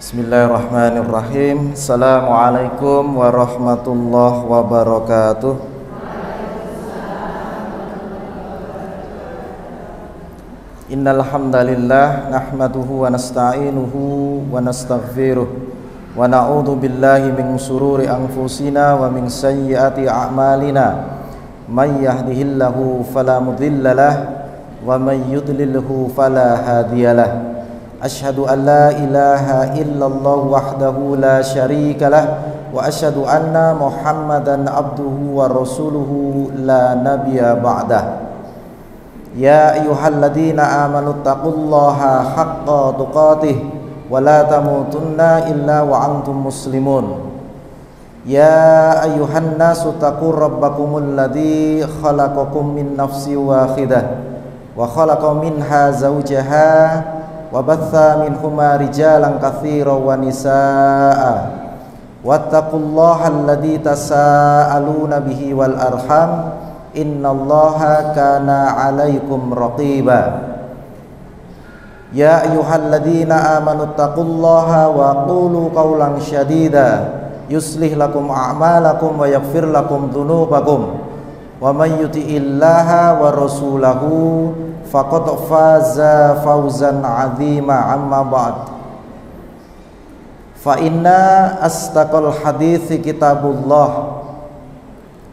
Bismillahirrahmanirrahim. Assalamualaikum warahmatullahi wabarakatuh. Innal hamdalillah nahmaduhu wa nasta'inuhu wa nastaghfiruh wa na'udzu billahi min shururi anfusina wa min sayyiati a'malina. May yahdihillahu fala mudilla lahu wa may yudlilhu fala hadiyalah. Asyhadu an la ilaha illallah wahdahu la syarika lah wa asyhadu anna Muhammadan abduhu wa rasuluhu la nabiyya ba'dah. Ya ayyuhalladzina amanu taqullaha haqqa tuqatih wa la tamutunna illa wa antum muslimun. Ya ayyuhan nasu taqur rabbakumul ladzi khalaqakum min nafsin wahidah wa khalaqa minha zawjaha wa batha minhuma rijalan katsiran wa nisaa'a wattaqullaha alladzi tasaaluna bihi wal arham innallaha kana 'alaikum raqiba. Ya ayyuhalladzina amanu taqullaha wa qulu qawlan syadida yuslih lakum a'malakum wa yaghfir lakum dzunubakum wa may yuti'illaha wa rasulahu faqad faza fawzan 'azima. Amma ba'd, fa inna astaqal hadithi kitabullah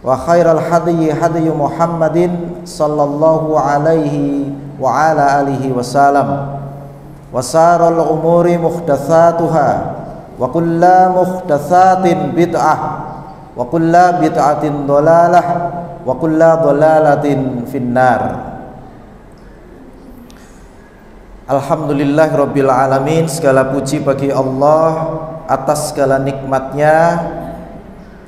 wa khairal hadyi hadyu Muhammadin sallallahu alaihi wa ala alihi wasallam wa saral umuri muhdatsatuha wa kullu muhdatsatin bid'ah wa kullu bid'atin dhalalah wa kullu dhalalatin finnar. Alhamdulillah Rabbil Alamin. Segala puji bagi Allah atas segala nikmatnya,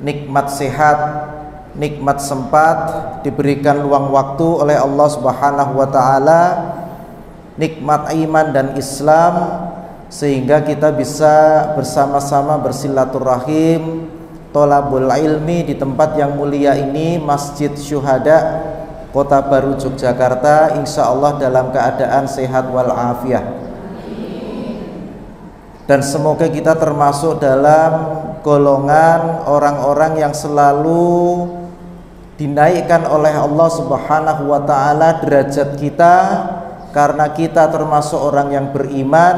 nikmat sehat, nikmat sempat, diberikan luang waktu oleh Allah Subhanahu wa ta'ala, nikmat iman dan Islam, sehingga kita bisa bersama-sama bersilaturahim, tolabul ilmi di tempat yang mulia ini, Masjid Syuhada, Kota Baru Yogyakarta, insya Allah dalam keadaan sehat walafiat. Dan semoga kita termasuk dalam golongan orang-orang yang selalu dinaikkan oleh Allah Subhanahu wa ta'ala derajat kita, karena kita termasuk orang yang beriman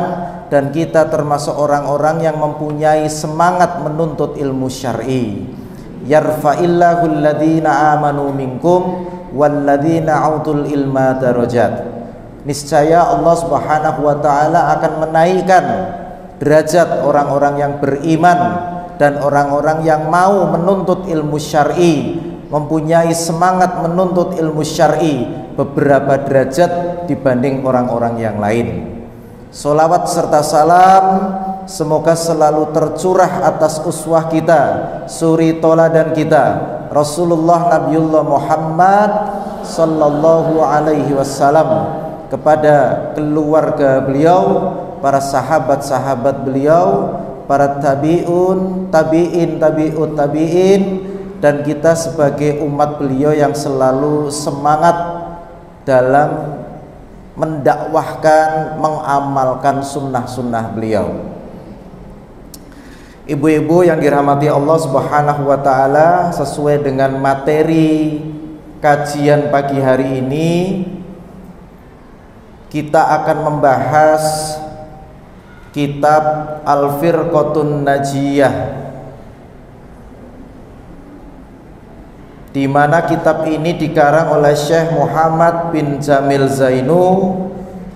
dan kita termasuk orang-orang yang mempunyai semangat menuntut ilmu syar'i. Yarfa'illahu alladhina amanu minkum walladzina utul ilma darajat. Niscaya Allah Subhanahu wa ta'ala akan menaikkan derajat orang-orang yang beriman dan orang-orang yang mau menuntut ilmu syar'i, mempunyai semangat menuntut ilmu syar'i, beberapa derajat dibanding orang-orang yang lain. Sholawat serta salam semoga selalu tercurah atas uswah kita, suri toladan kita, Rasulullah Nabiullah Muhammad sallallahu alaihi wasallam, kepada keluarga beliau, para sahabat-sahabat beliau, para tabi'un, tabi'in, tabi'ut tabi'in, dan kita sebagai umat beliau yang selalu semangat dalam mendakwahkan, mengamalkan sunnah-sunnah beliau. Ibu-ibu yang dirahmati Allah Subhanahu wa ta'ala, sesuai dengan materi kajian pagi hari ini, kita akan membahas kitab Al-Firqatun Najiyah, di mana kitab ini dikarang oleh Syekh Muhammad bin Jamil Zainu,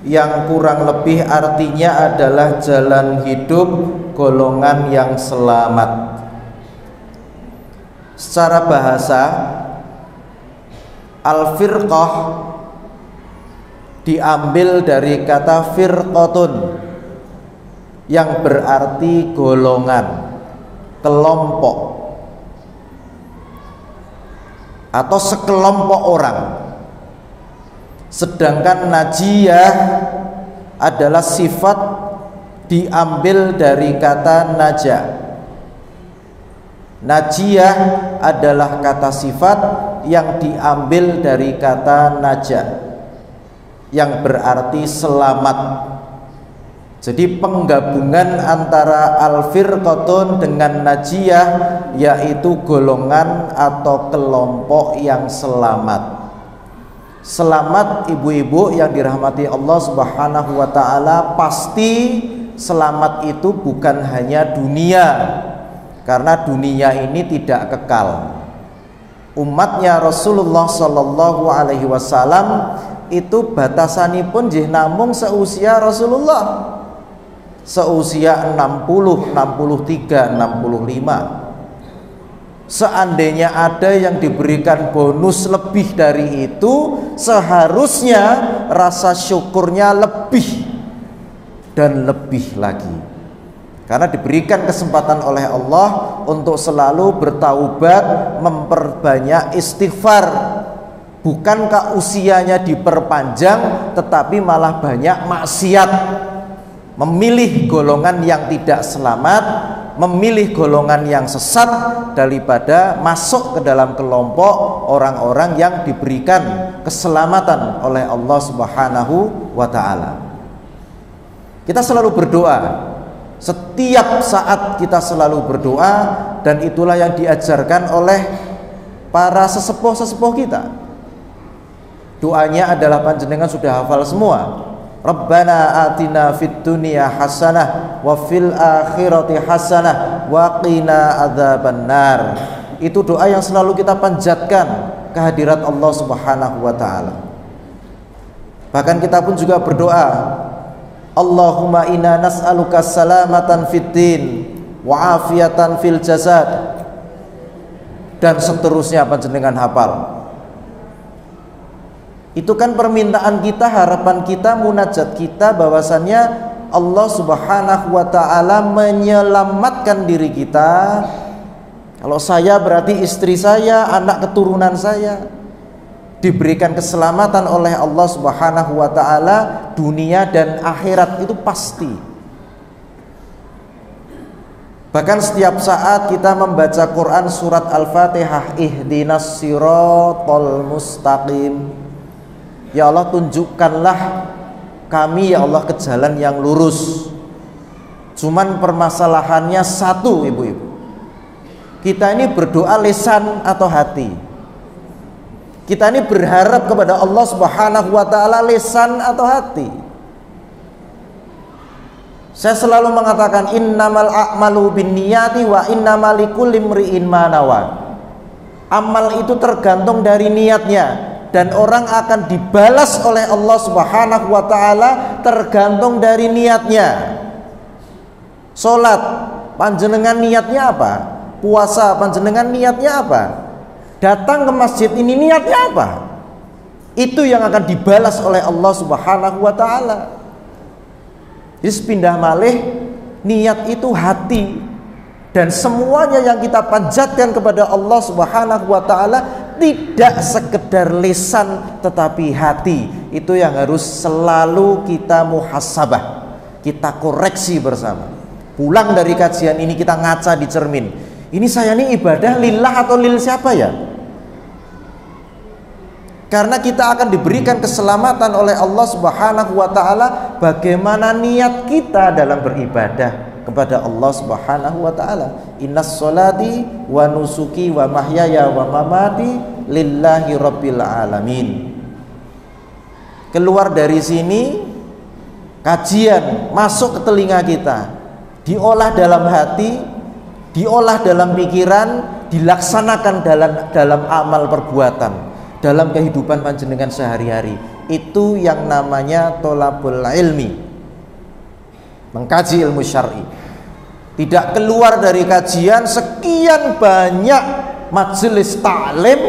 yang kurang lebih artinya adalah jalan hidup golongan yang selamat. Secara bahasa, al-firqah diambil dari kata firqatun, yang berarti golongan, kelompok, atau sekelompok orang. Sedangkan najiyah adalah sifat diambil dari kata naja. Najiyah adalah kata sifat yang diambil dari kata naja, yang berarti selamat. Jadi penggabungan antara al-firqatun dengan najiyah, yaitu golongan atau kelompok yang selamat. Selamat ibu-ibu yang dirahmati Allah Subhanahu wa taala, pasti selamat itu bukan hanya dunia, karena dunia ini tidak kekal. Umatnya Rasulullah Sallallahu Alaihi Wasallam itu batasanipun jih namung seusia Rasulullah, seusia 60, 63, 65. Seandainya ada yang diberikan bonus lebih dari itu, seharusnya rasa syukurnya lebih dan lebih lagi, karena diberikan kesempatan oleh Allah untuk selalu bertaubat, memperbanyak istighfar. Bukankah usianya diperpanjang, tetapi malah banyak maksiat. Memilih golongan yang tidak selamat, memilih golongan yang sesat, daripada masuk ke dalam kelompok orang-orang yang diberikan keselamatan oleh Allah Subhanahu wa taala. Kita selalu berdoa, setiap saat kita selalu berdoa, dan itulah yang diajarkan oleh para sesepuh-sesepuh kita. Doanya adalah panjenengan sudah hafal semua. Rabbana atina fid dunya hasanah wa fil akhirati hasanah wa qina adzabannar. Itu doa yang selalu kita panjatkan kehadirat Allah Subhanahu wa taala. Bahkan kita pun juga berdoa, Allahumma inna nas'aluka salamatan fid din wa afiatan fil jasad, dan seterusnya panjenengan hafal. Itu kan permintaan kita, harapan kita, munajat kita, bahwasannya Allah Subhanahu wa taala menyelamatkan diri kita. Kalau saya berarti istri saya, anak keturunan saya diberikan keselamatan oleh Allah Subhanahu wa taala dunia dan akhirat, itu pasti. Bahkan setiap saat kita membaca Quran surat Al-Fatihah, ihdinas siratal mustaqim. Ya Allah, tunjukkanlah kami ya Allah ke jalan yang lurus. Cuman permasalahannya satu, ibu-ibu, kita ini berdoa lisan atau hati? Kita ini berharap kepada Allah Subhanahu wa taala lisan atau hati? Saya selalu mengatakan innamal a'malu binniyati wa innamal likulli imri'in ma nawa. Amal itu tergantung dari niatnya, dan orang akan dibalas oleh Allah Subhanahu wa taala tergantung dari niatnya. Salat panjenengan niatnya apa? Puasa panjenengan niatnya apa? Datang ke masjid ini niatnya apa? Itu yang akan dibalas oleh Allah Subhanahu wa taala. Jadi sepindah malih, niat itu hati, dan semuanya yang kita panjatkan kepada Allah Subhanahu wa taala tidak sekedar lisan tetapi hati. Itu yang harus selalu kita muhasabah, kita koreksi bersama. Pulang dari kajian ini kita ngaca di cermin, ini saya ini ibadah lillah atau lil siapa ya? Karena kita akan diberikan keselamatan oleh Allah Subhanahu wa taala bagaimana niat kita dalam beribadah kepada Allah Subhanahu wa taala. Innas sholati wa nusuki wa mahyaya wa mamati lillahi rabbil alamin. Keluar dari sini, kajian masuk ke telinga kita, diolah dalam hati, diolah dalam pikiran, dilaksanakan dalam amal perbuatan, dalam kehidupan panjenengan sehari-hari. Itu yang namanya tholabul ilmi, mengkaji ilmu syar'i. Tidak keluar dari kajian sekian banyak majelis taklim,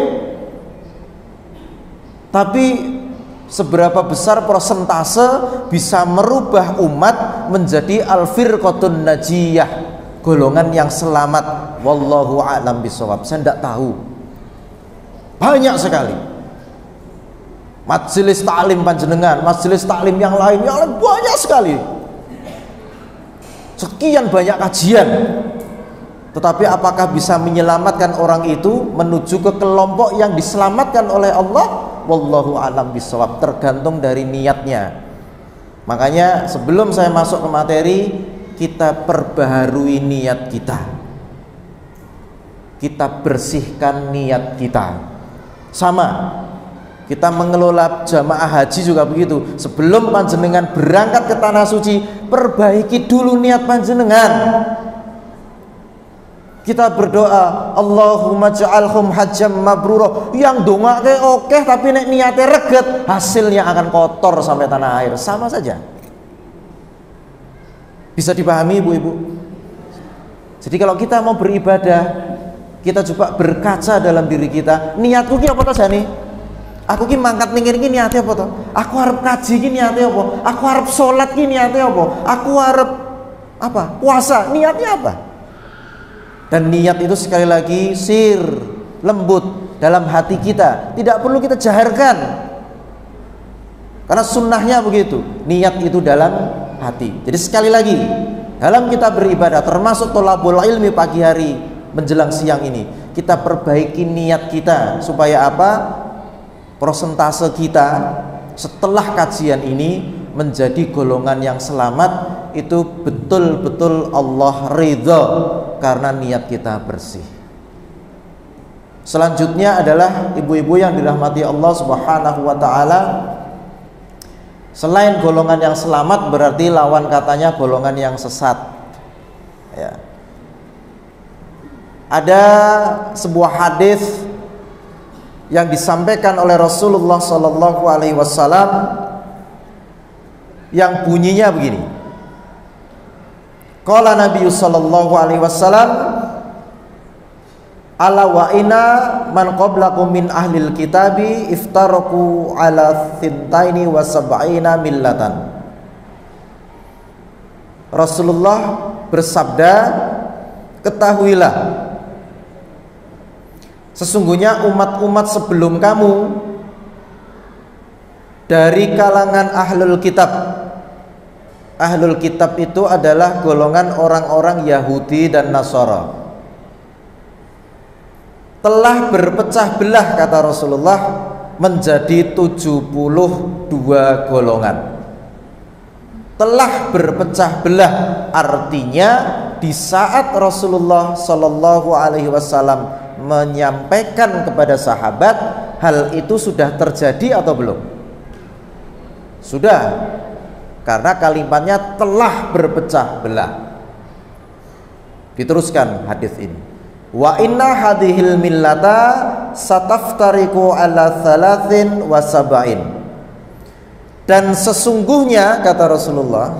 tapi seberapa besar persentase bisa merubah umat menjadi al-firqatun najiyah, golongan yang selamat? Wallahu a'lam bishawab. Saya tidak tahu. Banyak sekali majelis taklim panjenengan, majelis taklim yang lain banyak sekali. Sekian banyak kajian, tetapi apakah bisa menyelamatkan orang itu menuju ke kelompok yang diselamatkan oleh Allah? Wallahu a'lam bishawab. Tergantung dari niatnya. Makanya sebelum saya masuk ke materi, kita perbaharui niat kita. Kita bersihkan niat kita. Sama, kita mengelola jamaah haji juga begitu. Sebelum panjenengan berangkat ke tanah suci, perbaiki dulu niat panjenengan. Kita berdoa, Allahumma ja'alhum hajjam mabrura. Yang dongake oke, tapi nek niatnya reget, hasilnya akan kotor sampai tanah air. Sama saja. Bisa dipahami ibu-ibu? Jadi kalau kita mau beribadah, kita coba berkaca dalam diri kita. Niatku ki apa to jane? Aku ki mangkat ning kene ki niate apa to? Aku arep kaji ki niate apa? Aku arep salat ki niate apa? Aku arep apa? Puasa, niatnya apa? Dan niat itu sekali lagi sir, lembut dalam hati kita, tidak perlu kita jaharkan. Karena sunnahnya begitu, niat itu dalam hati. Jadi sekali lagi, dalam kita beribadah, termasuk tholabul ilmi pagi hari menjelang siang ini, kita perbaiki niat kita supaya apa? Persentase kita setelah kajian ini menjadi golongan yang selamat, itu betul-betul Allah ridha karena niat kita bersih. Selanjutnya adalah ibu-ibu yang dirahmati Allah Subhanahu wa taala. Selain golongan yang selamat, berarti lawan katanya golongan yang sesat. Ya. Ada sebuah hadis yang disampaikan oleh Rasulullah Sallallahu Alaihi Wasallam yang bunyinya begini. Qala Nabi Sallallahu Alaihi Wasallam, ala wa inna man qablakum min ahlil kitabi iftaraku ala thintaini wa sab'ina millatan. Rasulullah bersabda, ketahuilah, sesungguhnya umat-umat sebelum kamu dari kalangan ahlul kitab. Ahlul kitab itu adalah golongan orang-orang Yahudi dan Nasara. Telah berpecah belah, kata Rasulullah, menjadi 72 golongan. Telah berpecah belah artinya di saat Rasulullah Shallallahu Alaihi Wasallam menyampaikan kepada sahabat, hal itu sudah terjadi atau belum? Sudah, karena kalimatnya telah berpecah belah. Diteruskan hadis ini, wa inna hadhil millata sataftariku ala thalathin wa sab'in. Dan sesungguhnya, kata Rasulullah,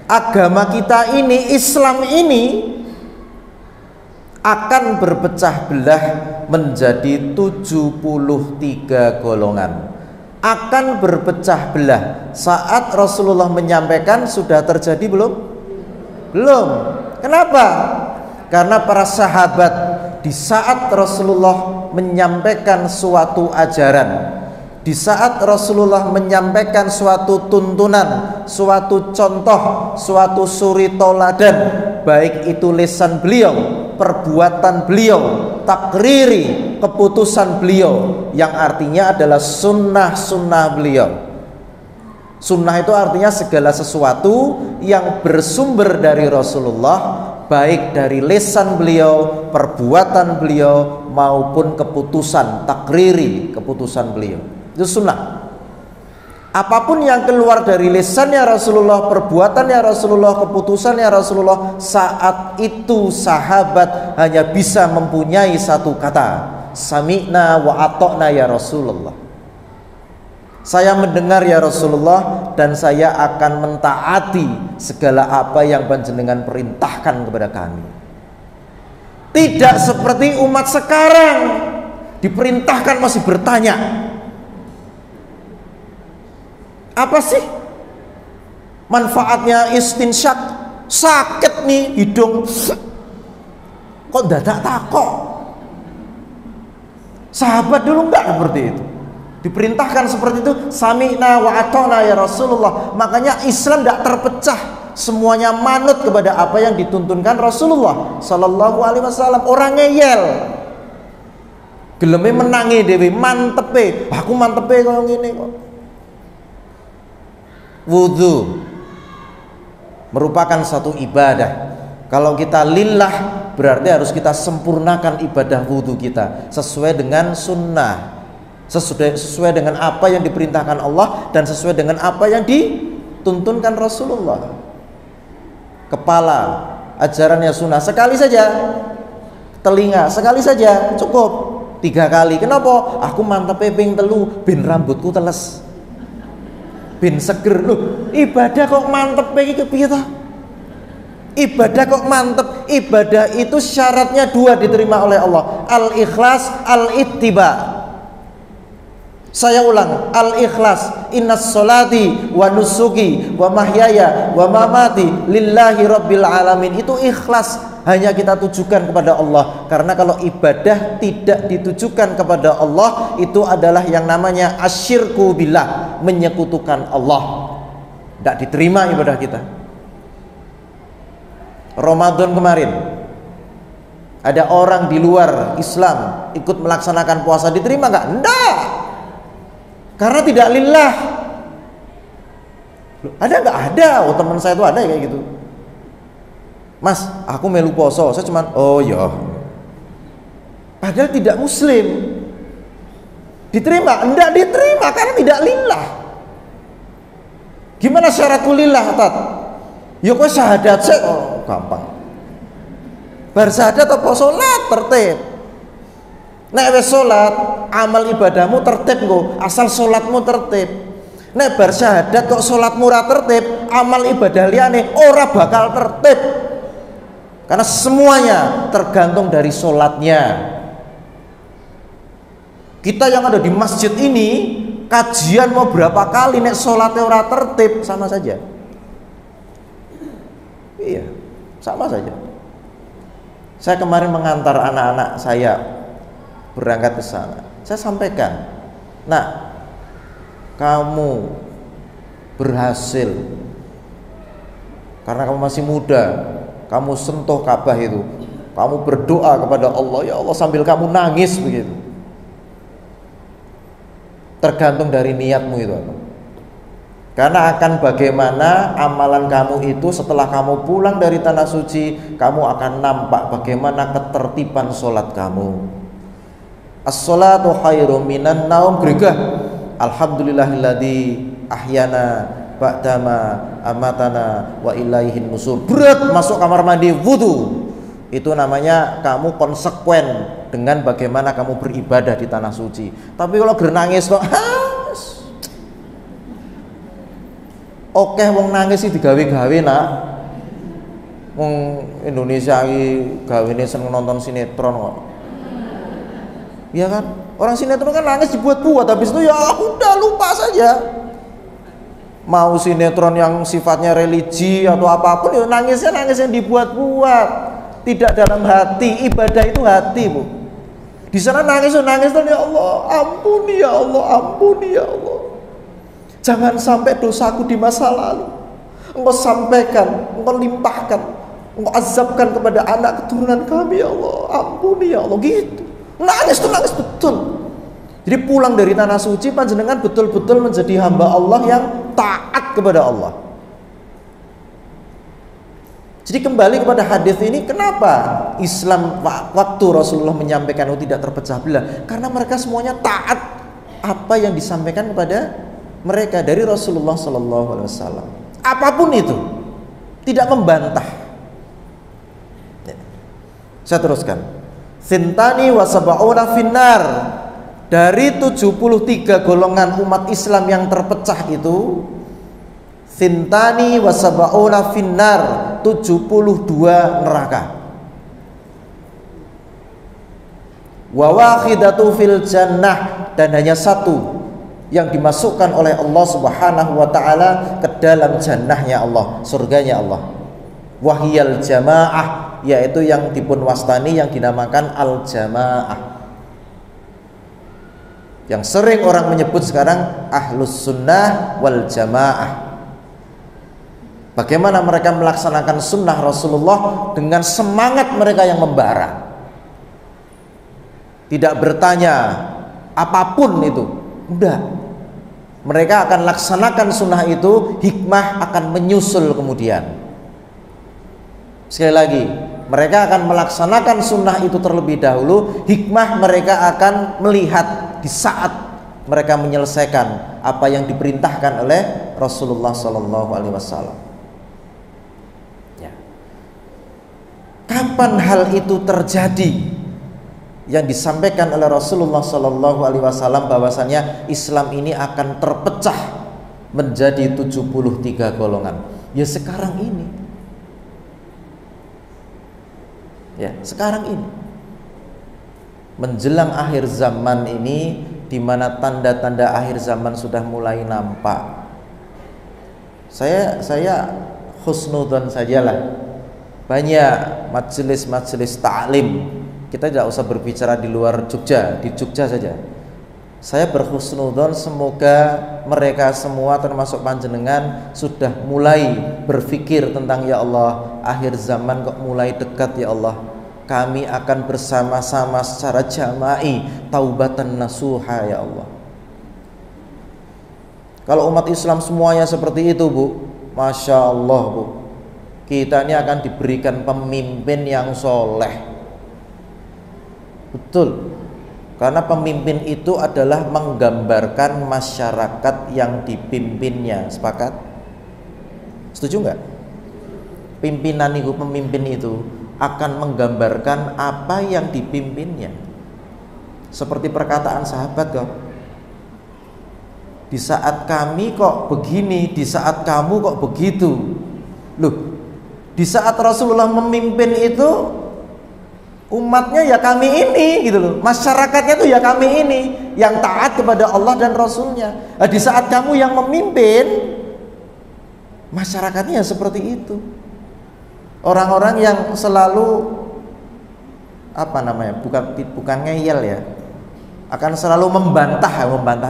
agama kita ini, Islam ini akan berpecah belah menjadi 73 golongan. Akan berpecah belah. Saat Rasulullah menyampaikan, sudah terjadi belum? Belum. Kenapa? Karena para sahabat di saat Rasulullah menyampaikan suatu ajaran, di saat Rasulullah menyampaikan suatu tuntunan, suatu contoh, suatu suri toladan, baik itu lisan beliau, perbuatan beliau, takriri, keputusan beliau, yang artinya adalah sunnah-sunnah beliau. Sunnah itu artinya segala sesuatu yang bersumber dari Rasulullah, baik dari lisan beliau, perbuatan beliau, maupun keputusan, takriri, keputusan beliau. Itu sunnah. Apapun yang keluar dari lisannya Rasulullah, perbuatannya Rasulullah, keputusannya Rasulullah, saat itu sahabat hanya bisa mempunyai satu kata, sami'na wa ata'na ya Rasulullah. Saya mendengar ya Rasulullah, dan saya akan mentaati segala apa yang panjenengan perintahkan kepada kami. Tidak seperti umat sekarang, diperintahkan masih bertanya. Apa sih manfaatnya istinsyak? Sakit nih hidung, kok dadak takok? Sahabat dulu enggak seperti itu, diperintahkan seperti itu, sami'na wa ata'na ya Rasulullah. Makanya Islam tidak terpecah, semuanya manut kepada apa yang dituntunkan Rasulullah Sallallahu Alaihi Wasallam. Orang ngeyel, geleme menangi dewi, mantepe, aku mantepe kalau gini kok. Wudu merupakan satu ibadah. Kalau kita lillah, berarti harus kita sempurnakan ibadah wudu kita sesuai dengan sunnah, sesuai dengan apa yang diperintahkan Allah dan sesuai dengan apa yang dituntunkan Rasulullah. Kepala, ajarannya sunnah, sekali saja. Telinga, sekali saja cukup. 3 kali. Kenapa? Aku mantep ping telu, ben rambutku teles, ben seger. Loh, ibadah kok mantep iki kepiye ta? Ibadah kok mantep? Ibadah itu syaratnya 2 diterima oleh Allah, al-ikhlas, al-ittiba. Saya ulang, al-ikhlas, innas sholati wa nusuki wa mahyaya wa mamati lillahi rabbil alamin. Itu ikhlas, hanya kita tujukan kepada Allah. Karena kalau ibadah tidak ditujukan kepada Allah, itu adalah yang namanya asyirku billah, menyekutukan Allah. Tidak diterima ibadah kita. Ramadan kemarin ada orang di luar Islam ikut melaksanakan puasa, diterima nggak? Enggak, karena tidak lillah. Ada nggak? Ada. Oh, teman saya itu ada kayak gitu. Mas, aku melu poso, saya cuman oh ya, padahal tidak muslim. Diterima? Enggak diterima karena tidak lillah. Gimana syarat lillah, Tat? Ya kok syahadat sih, oh gampang. Bar syahadat apa salat tertib. Nek wis salat, amal ibadahmu tertib nggo, asal salatmu tertib. Nek bar syahadat kok salatmu ora tertib, amal ibadah liyane ora bakal tertib. Karena semuanya tergantung dari salatnya. Kita yang ada di masjid ini, kajian mau berapa kali, nek salatnya ora tertib sama saja. Iya, sama saja. Saya kemarin mengantar anak-anak saya berangkat ke sana. Saya sampaikan, nak, kamu berhasil karena kamu masih muda. Kamu sentuh Ka'bah itu, kamu berdoa kepada Allah, ya Allah, sambil kamu nangis begitu. Tergantung dari niatmu itu. Karena akan bagaimana amalan kamu itu setelah kamu pulang dari tanah suci, kamu akan nampak bagaimana ketertiban sholat kamu. As-sholatu khairum minan naum. Geregah, alhamdulillahilladzi ahyana ba'dama amatana wa ilaihin nusur. Berat masuk kamar mandi wudu. Itu namanya kamu konsekuen dengan bagaimana kamu beribadah di tanah suci. Tapi kalau nangis kok oke, wong nangis sih digawe-gawe nak. Wong Indonesia iki gawene seneng nonton sinetron kok. Iya kan? Orang sinetron kan nangis dibuat-buat, habis itu ya udah lupa saja. Mau sinetron yang sifatnya religi atau apapun ya nangisnya nangis yang dibuat-buat. Tidak dalam hati. Ibadah itu hati, Bu. Di sana nangis tuh ya Allah, ampuni ya Allah, ampuni ya Allah. Jangan sampai dosaku di masa lalu Engkau sampaikan, Engkau limpahkan, Engkau azabkan kepada anak keturunan kami ya Allah, ampuni ya Allah. Gitu. Nangis tuh nangis betul. Jadi pulang dari tanah suci panjenengan betul-betul menjadi hamba Allah yang taat kepada Allah. Jadi kembali kepada hadis ini, kenapa Islam waktu Rasulullah menyampaikan itu tidak terpecah belah? Karena mereka semuanya taat apa yang disampaikan kepada mereka dari Rasulullah Sallallahu Alaihi Wasallam. Apapun itu, tidak membantah. Saya teruskan. Sintani wa sab'una finnar. Dari 73 golongan umat Islam yang terpecah itu, sintani wa sab'una finnar, 72 neraka. Wa wahidatu fil jannah, dan hanya satu yang dimasukkan oleh Allah Subhanahu wa taala ke dalam jannahnya Allah, surganya Allah. Wahyal jamaah, yaitu yang dipunwastani yang dinamakan al-jamaah. Yang sering orang menyebut sekarang ahlus sunnah wal jamaah. Bagaimana mereka melaksanakan sunnah Rasulullah dengan semangat mereka yang membara. Tidak bertanya apapun itu. Udah, Mereka akan laksanakan sunnah itu, hikmah akan menyusul kemudian. Sekali lagi, mereka akan melaksanakan sunnah itu terlebih dahulu, hikmah mereka akan melihat di saat mereka menyelesaikan apa yang diperintahkan oleh Rasulullah SAW. Ya. Kapan hal itu terjadi? Yang disampaikan oleh Rasulullah SAW bahwasanya Islam ini akan terpecah menjadi 73 golongan. Ya sekarang ini. Ya, sekarang ini. Menjelang akhir zaman ini, di mana tanda-tanda akhir zaman sudah mulai nampak. Saya husnudzon sajalah. Banyak majelis-majelis ta'lim. Kita tidak usah berbicara di luar Jogja, di Jogja saja. Saya berhusnudzon semoga mereka semua termasuk panjenengan sudah mulai berpikir tentang ya Allah, akhir zaman kok mulai dekat ya Allah. Kami akan bersama-sama secara jama'i taubatan nasuha ya Allah. Kalau umat Islam semuanya seperti itu, Bu, Masya Allah, Bu, kita ini akan diberikan pemimpin yang soleh. Betul, karena pemimpin itu adalah menggambarkan masyarakat yang dipimpinnya. Sepakat? Setuju nggak? Pimpinan itu, pemimpin itu akan menggambarkan apa yang dipimpinnya. Seperti perkataan sahabat kok, di saat kami kok begini, di saat kamu kok begitu. Loh, di saat Rasulullah memimpin itu umatnya ya kami ini gitu loh, masyarakatnya tuh ya kami ini yang taat kepada Allah dan Rasulnya. Nah, di saat kamu yang memimpin, masyarakatnya ya seperti itu. Orang-orang yang selalu apa namanya, bukan ngeyel ya, akan selalu membantah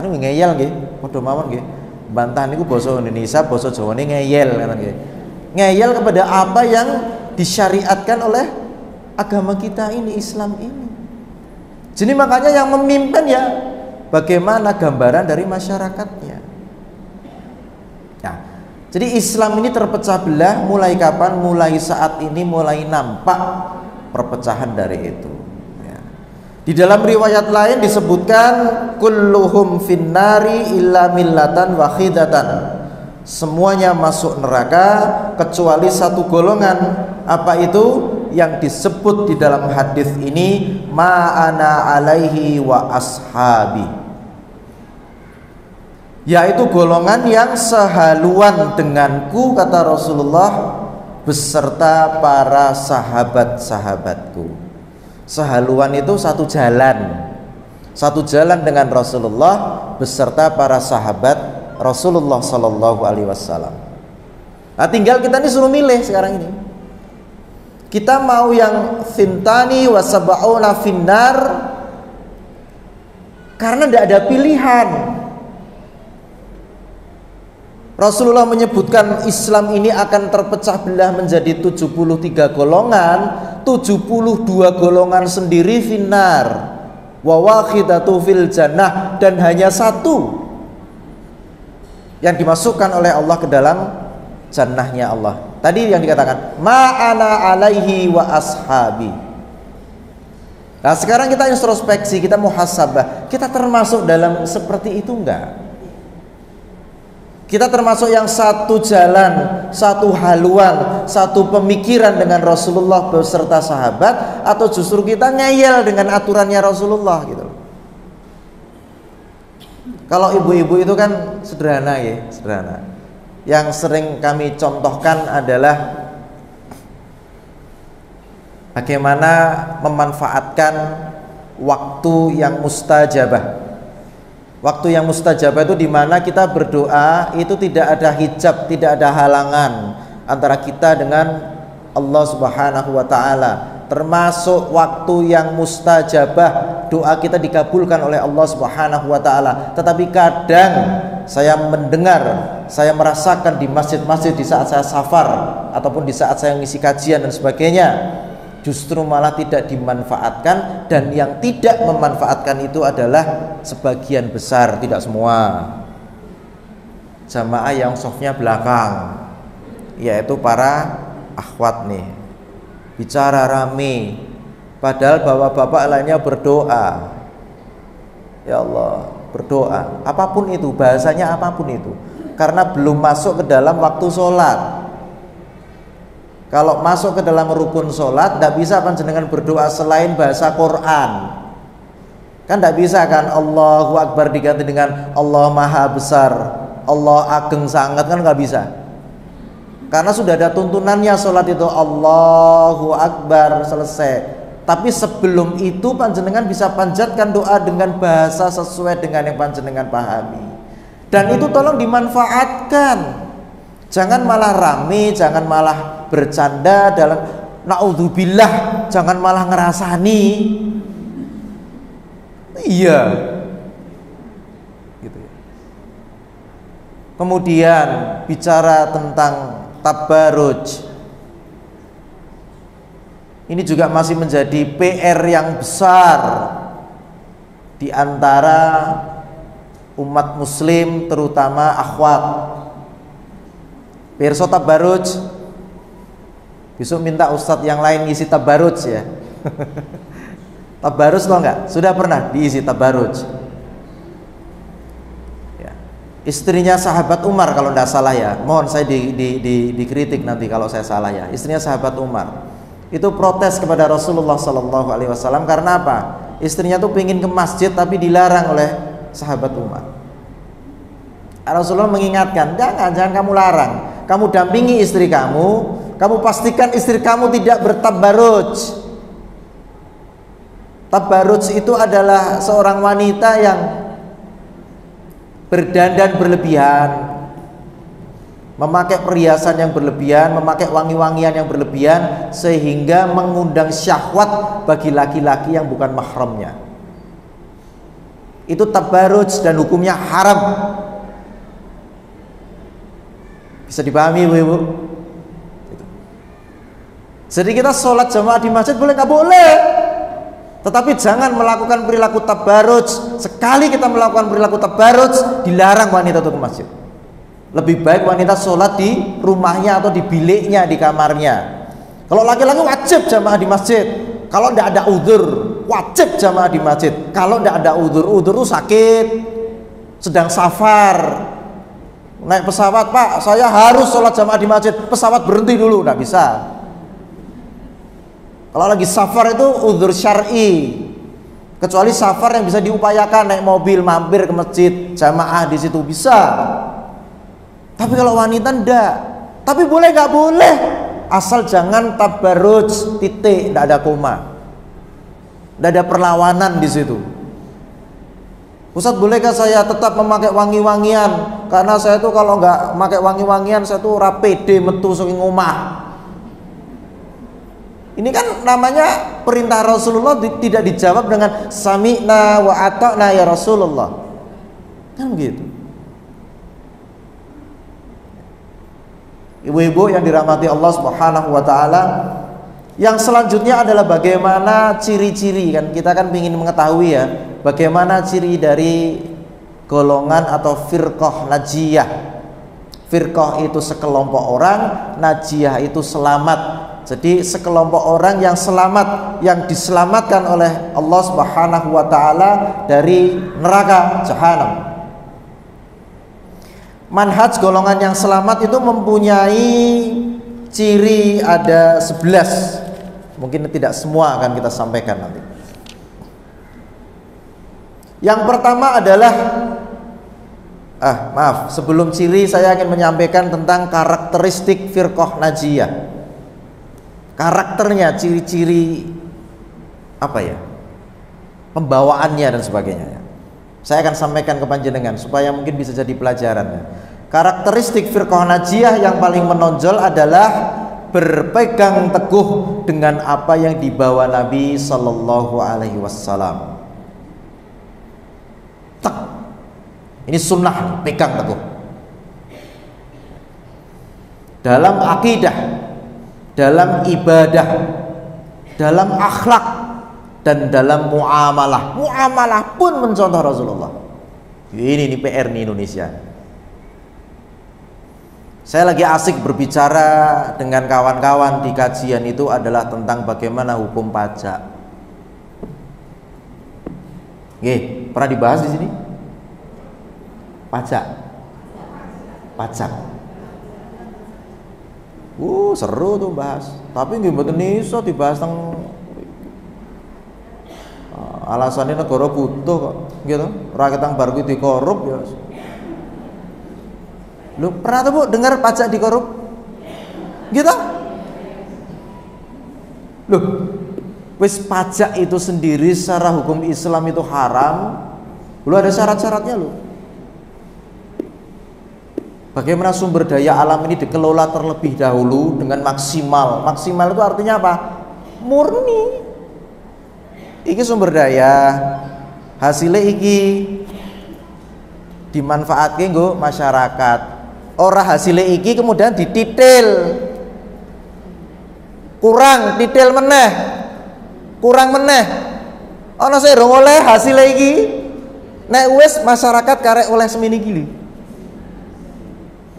ini ngeyel nggih, padha mawon nggih. Bantah niku basa Indonesia, basa Jawa ini ngeyel kan nggih. Ngeyel kepada apa yang disyariatkan oleh agama kita ini, Islam ini. Jadi makanya yang memimpin ya bagaimana gambaran dari masyarakatnya. Nah, jadi Islam ini terpecah belah mulai kapan? Mulai saat ini mulai nampak perpecahan dari itu. Ya. Di dalam riwayat lain disebutkan kulluhum finnari illa millatan wahidatan. Semuanya masuk neraka kecuali satu golongan. Apa itu? Yang disebut di dalam hadis ini ma'ana alaihi wa ashabi, yaitu golongan yang sehaluan denganku, kata Rasulullah, beserta para sahabat-sahabatku. Sehaluan itu satu jalan dengan Rasulullah beserta para sahabat Rasulullah Sallallahu Alaihi Wasallam. Nah, tinggal kita ini suruh milih sekarang ini. Kita mau yang fintani wa sab'una finnar karena tidak ada pilihan. Rasulullah menyebutkan Islam ini akan terpecah belah menjadi 73 golongan, 72 golongan sendiri finnar wa wahidatu fil jannah, dan hanya satu yang dimasukkan oleh Allah ke dalam jannahnya Allah. Tadi yang dikatakan ma'ana alaihi wa ashabi. Nah, sekarang kita introspeksi, kita muhasabah. Kita termasuk dalam seperti itu enggak? Kita termasuk yang satu jalan, satu haluan, satu pemikiran dengan Rasulullah beserta sahabat, atau justru kita ngeyel dengan aturannya Rasulullah gitu. Kalau ibu-ibu itu kan sederhana ya, sederhana. Yang sering kami contohkan adalah bagaimana memanfaatkan waktu yang mustajabah. Waktu yang mustajabah itu dimana kita berdoa itu tidak ada hijab, tidak ada halangan antara kita dengan Allah Subhanahu wa Ta'ala. Termasuk waktu yang mustajabah, doa kita dikabulkan oleh Allah Subhanahu wa Ta'ala. Tetapi kadang saya mendengar, saya merasakan di masjid-masjid di saat saya safar ataupun di saat saya ngisi kajian dan sebagainya, justru malah tidak dimanfaatkan, dan yang tidak memanfaatkan itu adalah sebagian besar, tidak semua. jamaah yang softnya belakang, yaitu para akhwat nih, bicara rame, padahal bapak-bapak lainnya berdoa. Ya Allah, berdoa, apapun itu, bahasanya apapun itu, karena belum masuk ke dalam waktu sholat. Kalau masuk ke dalam rukun sholat, tidak bisa panjenengan berdoa selain bahasa Quran. Kan tidak bisa kan, Allahu Akbar diganti dengan Allah Maha Besar, Allah Ageng Sangat, kan nggak bisa. Karena sudah ada tuntunannya sholat itu Allahu Akbar, selesai. Tapi sebelum itu panjenengan bisa panjatkan doa dengan bahasa sesuai dengan yang panjenengan pahami. Dan itu tolong dimanfaatkan. Jangan malah rame, jangan malah bercanda dalam naudzubillah, jangan malah ngerasani. Iya. Gitu ya. Kemudian bicara tentang tabarruj. Ini juga masih menjadi PR yang besar di antara umat muslim, terutama akhwat. Pirsa tabarruj, besok minta ustadz yang lain ngisi tabarruj ya. Tabarruj tau nggak? Sudah pernah diisi tabarruj ya. Istrinya sahabat Umar kalau tidak salah ya, mohon saya dikritik nanti kalau saya salah ya. Istrinya sahabat Umar itu protes kepada Rasulullah SAW karena apa? Istrinya tuh pengen ke masjid tapi dilarang oleh sahabat Umar. Rasulullah mengingatkan, jangan kamu larang, kamu dampingi istri kamu pastikan istri kamu tidak bertabarruj. Tabarruj itu adalah seorang wanita yang berdandan berlebihan, memakai perhiasan yang berlebihan, memakai wangi-wangian yang berlebihan, sehingga mengundang syahwat bagi laki-laki yang bukan mahramnya. Itu tabarruj dan hukumnya haram. Bisa dipahami ibu-ibu? Jadi kita sholat jamaah di masjid boleh nggak boleh, tetapi jangan melakukan perilaku tabarruj. Sekali kita melakukan perilaku tabarruj, dilarang wanita untuk ke masjid. Lebih baik wanita sholat di rumahnya atau di biliknya, di kamarnya. Kalau laki-laki wajib jamaah di masjid. Kalau tidak ada udzur, wajib jamaah di masjid. Kalau tidak ada udzur itu sakit, sedang safar, naik pesawat, Pak, saya harus sholat jamaah di masjid. Pesawat berhenti dulu, tidak bisa. Kalau lagi safar itu udzur syar'i. Kecuali safar yang bisa diupayakan, naik mobil mampir ke masjid, jamaah di situ bisa. Tapi kalau wanita enggak. Tapi boleh nggak boleh, asal jangan tabarruj, titik, tidak ada koma, tidak ada perlawanan di situ. Ustaz, bolehkah saya tetap memakai wangi-wangian? Karena saya tuh kalau nggak pakai wangi-wangian saya tuh rapede metu saking omah. Ini kan namanya perintah Rasulullah tidak dijawab dengan sami'na wa ata'na ya Rasulullah. Kan begitu. Ibu-ibu yang dirahmati Allah Subhanahu wa taala, yang selanjutnya adalah bagaimana ciri-ciri, kan kita kan ingin mengetahui ya, bagaimana ciri dari golongan atau firqah najiyah. Firqah itu sekelompok orang, najiyah itu selamat. Jadi sekelompok orang yang selamat, yang diselamatkan oleh Allah Subhanahu wa taala dari neraka jahanam. Manhaj golongan yang selamat itu mempunyai ciri ada 11. Mungkin tidak semua akan kita sampaikan nanti. Yang pertama adalah sebelum ciri saya ingin menyampaikan tentang karakteristik firqah najiyah. Karakternya, ciri-ciri apa ya, pembawaannya dan sebagainya. Saya akan sampaikan ke panjenengan supaya mungkin bisa jadi pelajaran. Karakteristik firqah najiyah yang paling menonjol adalah berpegang teguh dengan apa yang dibawa Nabi Sallallahu Alaihi Wasallam. Ini sunnah, pegang teguh dalam akidah, dalam ibadah, dalam akhlak, dan dalam muamalah. Muamalah pun mencontoh Rasulullah. Ini PR nih Indonesia. Saya lagi asik berbicara dengan kawan-kawan di kajian itu adalah tentang bagaimana hukum pajak. Oke, pernah dibahas di sini? Pajak. Seru tuh bahas. Tapi nggih mboten iso dibahas teng alasannya negara butuh kok, gitu. Rakyat yang baru dikorup ya. Lu pernah tuh Bu dengar pajak dikorup? Gitu? Loh, wis pajak itu sendiri secara hukum Islam itu haram. Lu ada syarat-syaratnya lu. Bagaimana sumber daya alam ini dikelola terlebih dahulu dengan maksimal. Maksimal itu artinya apa? Murni. Iki sumber daya, hasilnya iki dimanfaatkan nggo masyarakat. Ora hasilnya iki kemudian dititil. Kurang meneh. Ana saya rong oleh hasilnya iki. Nek wis masyarakat karek oleh semini gili.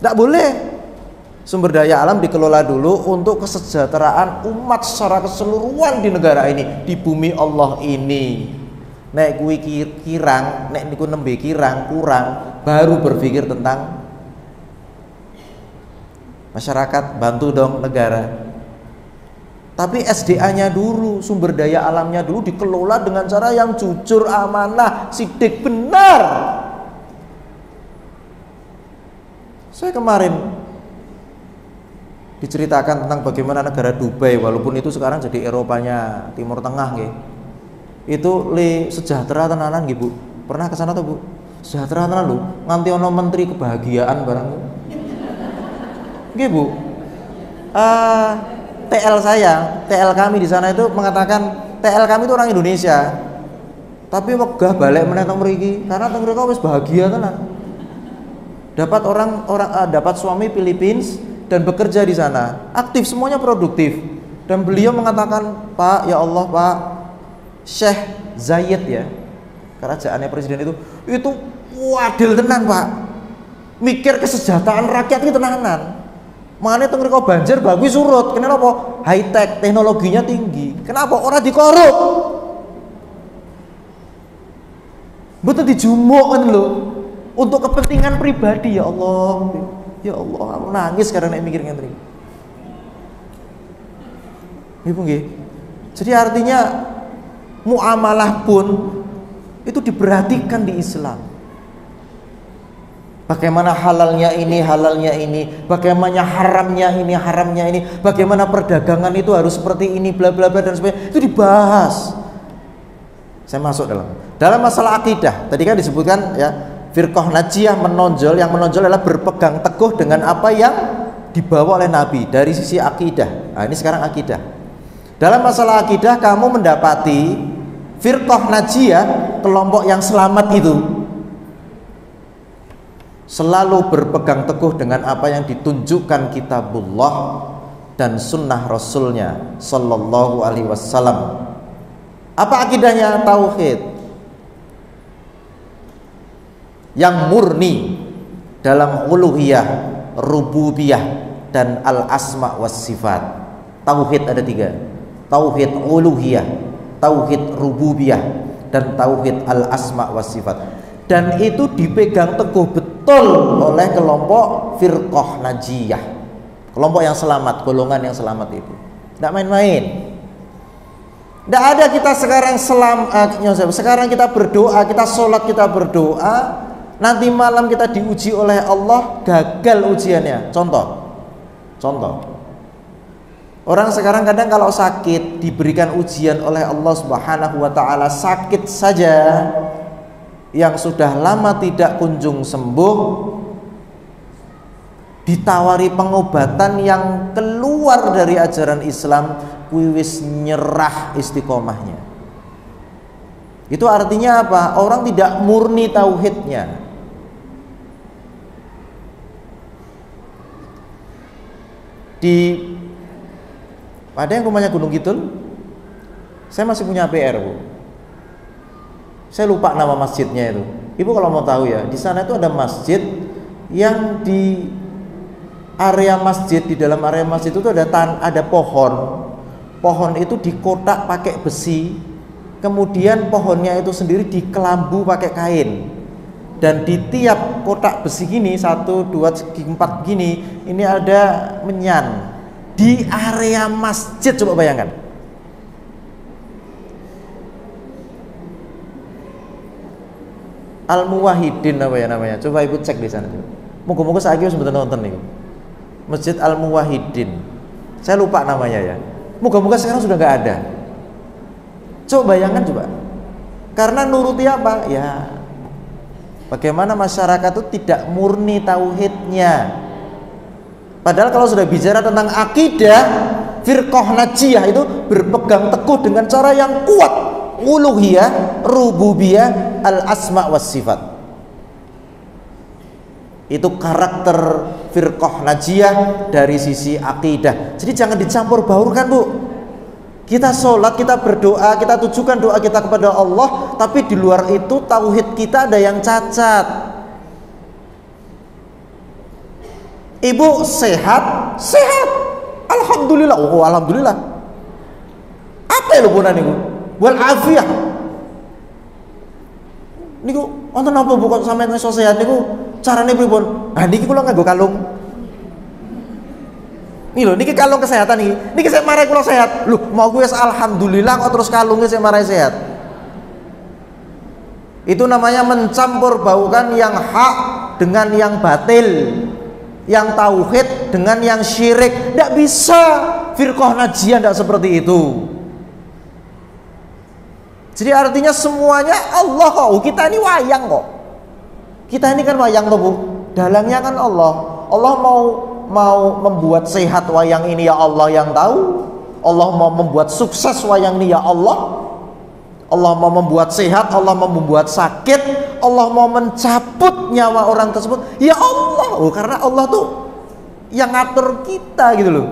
Tidak boleh. Sumber daya alam dikelola dulu untuk kesejahteraan umat secara keseluruhan di negara ini, di bumi Allah ini. Nek kuwi kirang, nek niku nembe kurang, baru berpikir tentang masyarakat, bantu dong negara. Tapi SDA-nya dulu, sumber daya alamnya dulu dikelola dengan cara yang jujur, amanah, sidik, benar. Saya kemarin diceritakan tentang bagaimana negara Dubai, walaupun itu sekarang jadi Eropanya Timur Tengah nggih. Itu sejahtera tenanan nggih Bu. Pernah ke sana tuh Bu? Sejahtera tenan lho, nganti ono menteri kebahagiaan barang. Nggih Bu. TL kami di sana itu mengatakan TL kami itu orang Indonesia. Tapi wegah balik meneh teng mriki karena teng mriki wis bahagia tenan. Dapat suami Philippines dan bekerja di sana, aktif, semuanya produktif. Dan beliau mengatakan, Pak, ya Allah Pak, Syekh Zayed ya, kerajaannya presiden itu wadil tenan Pak, mikir kesejahteraan rakyat itu tenanan. Makanya tengok banjir bagus surut, kenapa? High tech, teknologinya tinggi. Kenapa? Orang dikorup, betul dijumukkan loh. Untuk kepentingan pribadi. Ya Allah, aku nangis karena mikir ngentri. Ibu nggih. Jadi artinya muamalah pun itu diperhatikan di Islam. Bagaimana halalnya ini, bagaimana haramnya ini, bagaimana perdagangan itu harus seperti ini, bla bla bla dan sebagainya. Itu dibahas. Saya masuk dalam masalah akidah. Tadi kan disebutkan ya, firqah najiyah yang menonjol adalah berpegang teguh dengan apa yang dibawa oleh Nabi dari sisi akidah. Nah, ini sekarang akidah. Dalam masalah akidah kamu mendapati firqah najiyah, kelompok yang selamat itu selalu berpegang teguh dengan apa yang ditunjukkan kitabullah dan sunnah Rasulnya Sallallahu Alaihi Wasallam. Apa akidahnya? Tauhid yang murni dalam uluhiyah, rububiyah dan al-asma was sifat. Tauhid ada 3. Tauhid uluhiyah, tauhid rububiyah dan tauhid al-asma was sifat. Dan itu dipegang teguh betul oleh kelompok firqah najiyah. Kelompok yang selamat, golongan yang selamat itu. Tidak main-main. Tidak ada kita sekarang kita berdoa, kita sholat, kita berdoa, nanti malam kita diuji oleh Allah, gagal ujiannya. Contoh orang sekarang kadang kalau sakit diberikan ujian oleh Allah Subhanahu wa ta'ala, sakit saja yang sudah lama tidak kunjung sembuh, ditawari pengobatan yang keluar dari ajaran Islam, wis nyerah istiqomahnya. Itu artinya apa? Orang tidak murni tauhidnya. Ada yang rumahnya Gunung Kidul, saya masih punya PR Bu. Saya lupa nama masjidnya itu. Ibu kalau mau tahu ya, di sana itu ada masjid yang area masjid, di dalam area masjid itu ada pohon. Pohon itu dikotak pakai besi, kemudian pohonnya itu sendiri dikelambu pakai kain. Dan di tiap kotak besi gini, 1, 2, 3, 4 gini, ini ada menyan. Di area masjid, coba bayangkan. Al-Muwahhidin apa ya namanya? Coba ibu cek di sana. Moga-moga saya wis mboten nonton nih. Masjid Al-Muwahhidin. Saya lupa namanya ya. Moga-moga sekarang sudah nggak ada. Coba bayangkan coba. Karena nuruti apa? Ya. Bagaimana masyarakat itu tidak murni tauhidnya. Padahal kalau sudah bicara tentang akidah, firqah najiyah itu berpegang teguh dengan cara yang kuat. Uluhiyah, rububiyah, al-asma was sifat. Itu karakter firqah najiyah dari sisi akidah. Jadi jangan dicampur baurkan, Bu. Kita sholat, kita berdoa, kita tujukan doa kita kepada Allah, tapi di luar itu tauhid kita ada yang cacat. Ibu sehat, sehat, alhamdulillah. Oh, alhamdulillah. Apa ya lu nih, Bu? Wal afiyah. Niku wonten napa Bu kok sampeyan iso sehat niku carane pripun? Ah niki kula nganggo kalung. Nih lho niki kalung kesehatan niki. Niki sik marai kula sehat. Lho, mau kuwi alhamdulillah kok terus kalungnya sik marai sehat. Itu namanya mencampur baukan yang hak dengan yang batil, yang tauhid dengan yang syirik. Tidak bisa. Firqah najiyah tidak seperti itu. Jadi artinya semuanya Allah kok. Kita ini wayang kok. Kita ini kan wayang toh Bu. Dalangnya kan Allah. Allah mau membuat sehat wayang ini ya Allah yang tahu. Allah mau membuat sukses wayang ini ya Allah. Allah mau membuat sehat, Allah mau membuat sakit, Allah mau mencabut nyawa orang tersebut. Ya Allah. Oh, karena Allah tuh yang ngatur kita gitu loh.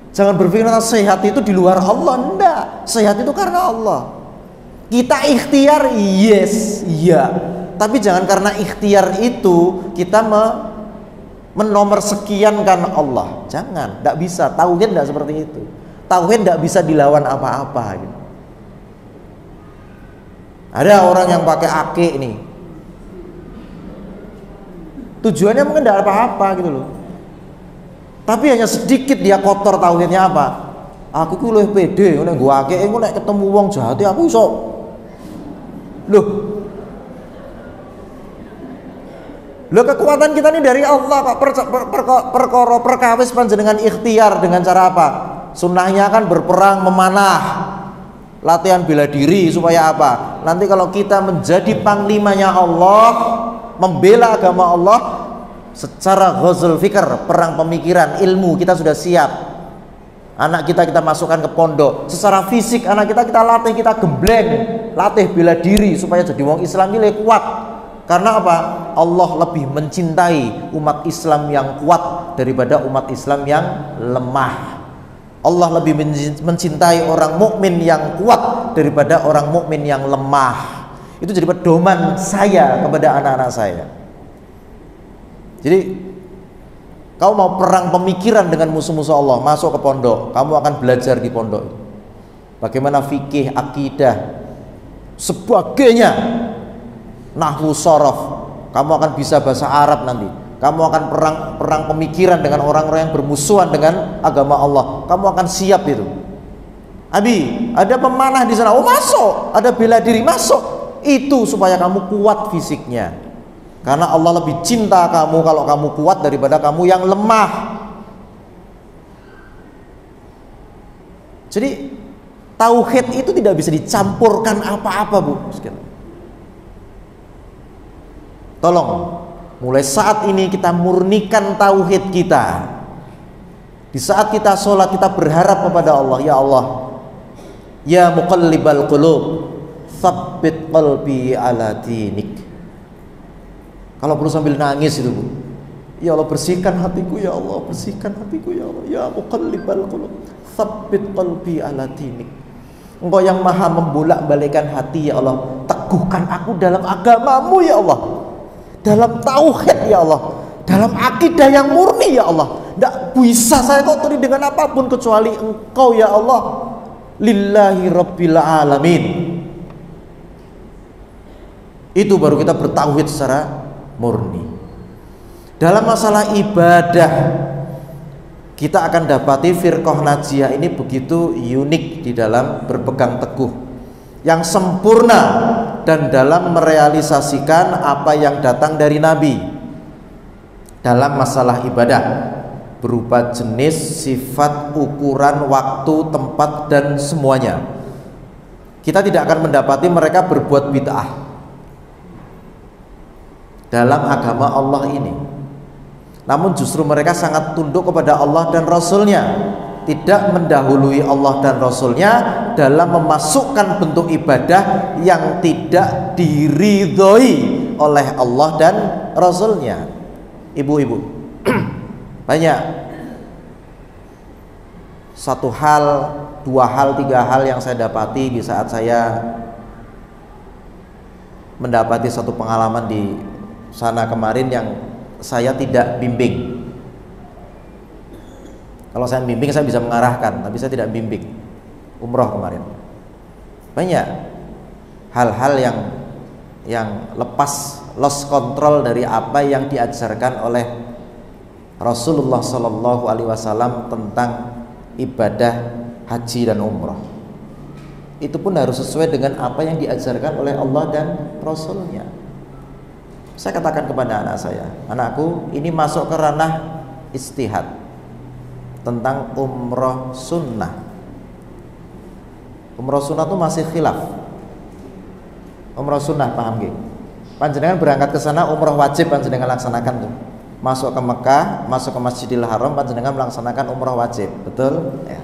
Jangan berpikir sehat itu di luar Allah. Enggak. Sehat itu karena Allah. Kita ikhtiar, yes, iya. Tapi jangan karena ikhtiar itu kita menomor sekiankan Allah. Jangan, tidak bisa. Tauhid tidak seperti itu. Tauhid tidak bisa dilawan apa-apa. Gitu. Ada orang yang pakai akik nih. Tujuannya mungkin tidak apa-apa gitu loh. Tapi hanya sedikit dia kotor tauhidnya apa? Aku ku luwih pede, nek gua akik engko nek ketemu wong jahat aku iso. Loh, kekuatan kita ini dari Allah kok. Perkara perkawis panjenengan ikhtiar dengan cara apa? Sunnahnya kan berperang memanah, latihan bela diri supaya apa? Nanti kalau kita menjadi panglimanya Allah, membela agama Allah secara ghazul fikr, perang pemikiran, ilmu kita sudah siap. Anak kita masukkan ke pondok. Secara fisik anak kita latih, kita gembleng, latih bela diri supaya jadi wong Islam ini kuat. Karena apa? Allah lebih mencintai umat Islam yang kuat daripada umat Islam yang lemah. Allah lebih mencintai orang mukmin yang kuat daripada orang mukmin yang lemah. Itu jadi pedoman saya kepada anak-anak saya. Jadi kau mau perang pemikiran dengan musuh-musuh Allah, masuk ke pondok, kamu akan belajar di pondok. Bagaimana fikih, akidah, sebagainya, nahwu sorof, kamu akan bisa bahasa Arab nanti. Kamu akan perang pemikiran dengan orang-orang yang bermusuhan dengan agama Allah. Kamu akan siap itu. Abi, ada pemanah di sana. Oh masuk. Ada bela diri, masuk. Itu supaya kamu kuat fisiknya. Karena Allah lebih cinta kamu kalau kamu kuat daripada kamu yang lemah. Jadi tauhid itu tidak bisa dicampurkan apa-apa Bu. Tolong, mulai saat ini kita murnikan tauhid kita. Di saat kita sholat kita berharap kepada Allah, ya Allah, ya muqallibal qulub, tsabbit qalbi ala dinik. Kalau perlu sambil nangis itu Bu. Ya Allah bersihkan hatiku ya Allah, bersihkan hatiku ya Allah. Ya muqallibal qulub, tsabbit qalbi ala dinik. Engkau yang maha membolak-balikkan hati ya Allah, teguhkan aku dalam agamamu ya Allah. Dalam tauhid ya Allah, dalam akidah yang murni ya Allah. Tidak bisa saya kotori dengan apapun kecuali Engkau ya Allah. Lillahi Rabbil Alamin. Itu baru kita bertauhid secara murni. Dalam masalah ibadah, kita akan dapati firqah najiyah ini begitu unik di dalam berpegang teguh, yang sempurna dan dalam merealisasikan apa yang datang dari Nabi dalam masalah ibadah, berupa jenis, sifat, ukuran, waktu, tempat, dan semuanya. Kita tidak akan mendapati mereka berbuat bid'ah dalam agama Allah ini. Namun justru mereka sangat tunduk kepada Allah dan Rasulnya, tidak mendahului Allah dan Rasulnya dalam memasukkan bentuk ibadah yang tidak diridhoi oleh Allah dan Rasulnya. Ibu-ibu, banyak satu hal, dua hal, tiga hal yang saya dapati di saat saya mendapati satu pengalaman di sana kemarin yang saya tidak bimbing. Kalau saya bimbing saya bisa mengarahkan, tapi saya tidak bimbing. Umroh kemarin banyak hal-hal yang lepas, lost control dari apa yang diajarkan oleh Rasulullah Shallallahu Alaihi Wasallam tentang ibadah haji dan umroh. Itu pun harus sesuai dengan apa yang diajarkan oleh Allah dan Rasulnya. Saya katakan kepada anak saya, anakku, ini masuk ke ranah istihad tentang umroh sunnah. Umroh sunnah itu masih khilaf. Umroh sunnah, paham gak? Panjenengan berangkat ke sana umroh wajib panjenengan laksanakan tuh. Masuk ke Mekah, masuk ke Masjidil Haram, panjenengan melaksanakan umroh wajib, betul? Ya.